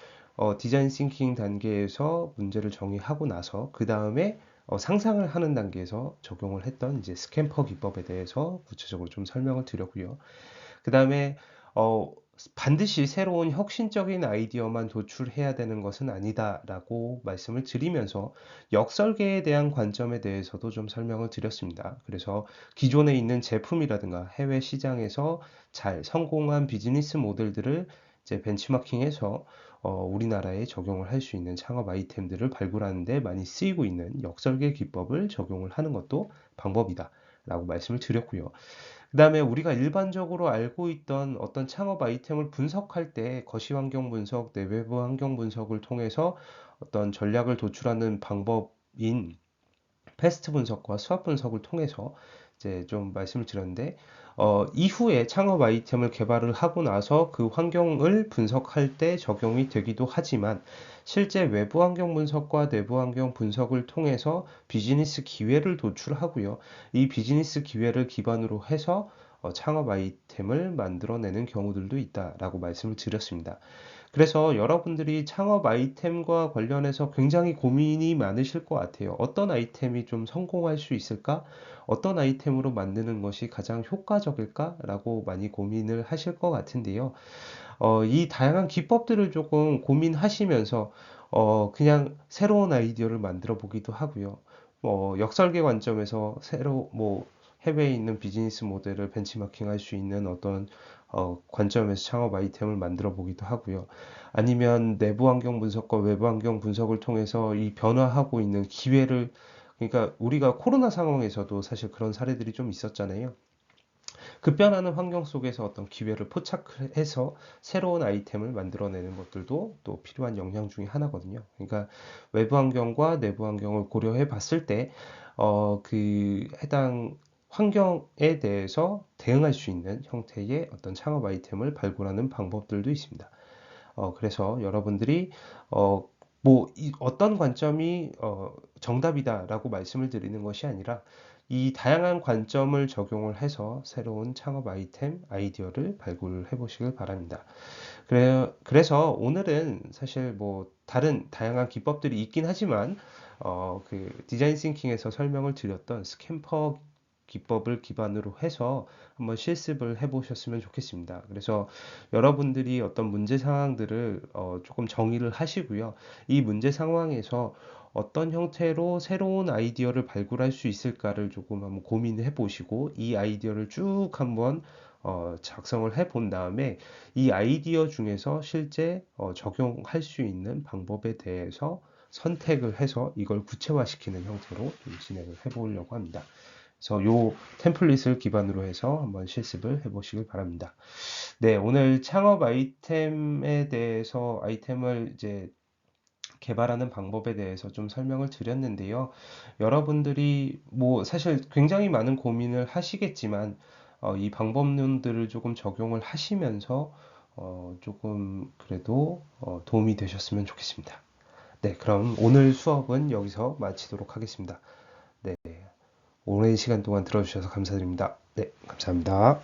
Speaker 1: 디자인 싱킹 단계에서 문제를 정의하고 나서 그 다음에 상상을 하는 단계에서 적용을 했던 이제 스캠퍼 기법에 대해서 구체적으로 좀 설명을 드렸고요. 그 다음에 반드시 새로운 혁신적인 아이디어만 도출해야 되는 것은 아니다라고 말씀을 드리면서 역설계에 대한 관점에 대해서도 좀 설명을 드렸습니다. 그래서 기존에 있는 제품이라든가 해외 시장에서 잘 성공한 비즈니스 모델들을 이제 벤치마킹해서 우리나라에 적용을 할 수 있는 창업 아이템들을 발굴하는 데 많이 쓰이고 있는 역설계 기법을 적용을 하는 것도 방법이다 라고 말씀을 드렸고요. 그 다음에 우리가 일반적으로 알고 있던 어떤 창업 아이템을 분석할 때 거시환경 분석, 내외부 환경 분석을 통해서 어떤 전략을 도출하는 방법인 패스트 분석과 수학 분석을 통해서 이제 좀 말씀을 드렸는데, 이후에 창업 아이템을 개발을 하고 나서 그 환경을 분석할 때 적용이 되기도 하지만, 실제 외부 환경 분석과 내부 환경 분석을 통해서 비즈니스 기회를 도출하고요. 이 비즈니스 기회를 기반으로 해서 창업 아이템을 만들어내는 경우들도 있다라고 말씀을 드렸습니다. 그래서 여러분들이 창업 아이템과 관련해서 굉장히 고민이 많으실 것 같아요. 어떤 아이템이 좀 성공할 수 있을까? 어떤 아이템으로 만드는 것이 가장 효과적일까? 라고 많이 고민을 하실 것 같은데요. 이 다양한 기법들을 조금 고민하시면서 그냥 새로운 아이디어를 만들어 보기도 하고요. 역설계 관점에서 뭐 해외에 있는 비즈니스 모델을 벤치마킹 할 수 있는 어떤 관점에서 창업 아이템을 만들어 보기도 하고요. 아니면 내부 환경 분석과 외부 환경 분석을 통해서 이 변화하고 있는 기회를, 그러니까 우리가 코로나 상황에서도 사실 그런 사례들이 좀 있었잖아요. 급변하는 환경 속에서 어떤 기회를 포착해서 새로운 아이템을 만들어내는 것들도 또 필요한 역량 중에 하나거든요. 그러니까 외부 환경과 내부 환경을 고려해 봤을 때, 그 해당 환경에 대해서 대응할 수 있는 형태의 어떤 창업 아이템을 발굴하는 방법들도 있습니다. 그래서 여러분들이 어떤 관점이 정답이다라고 말씀을 드리는 것이 아니라 이 다양한 관점을 적용을 해서 새로운 창업 아이디어를 발굴해 보시길 바랍니다. 그래서 오늘은 사실 뭐 다른 다양한 기법들이 있긴 하지만 그 디자인 싱킹에서 설명을 드렸던 스캠퍼 기법을 기반으로 해서 한번 실습을 해 보셨으면 좋겠습니다. 그래서 여러분들이 어떤 문제 상황들을 조금 정의를 하시고요. 이 문제 상황에서 어떤 형태로 새로운 아이디어를 발굴할 수 있을까를 조금 한번 고민해 보시고 이 아이디어를 쭉 한번 작성을 해 본 다음에 이 아이디어 중에서 실제 적용할 수 있는 방법에 대해서 선택을 해서 이걸 구체화시키는 형태로 좀 진행을 해 보려고 합니다. 그래서 요 템플릿을 기반으로 해서 한번 실습을 해 보시길 바랍니다. 네, 오늘 창업 아이템에 대해서 아이템을 이제 개발하는 방법에 대해서 좀 설명을 드렸는데요. 여러분들이 뭐 사실 굉장히 많은 고민을 하시겠지만 이 방법론들을 조금 적용을 하시면서 조금 그래도 도움이 되셨으면 좋겠습니다. 네, 그럼 오늘 수업은 여기서 마치도록 하겠습니다. 네, 오랜 시간 동안 들어주셔서 감사드립니다. 네, 감사합니다.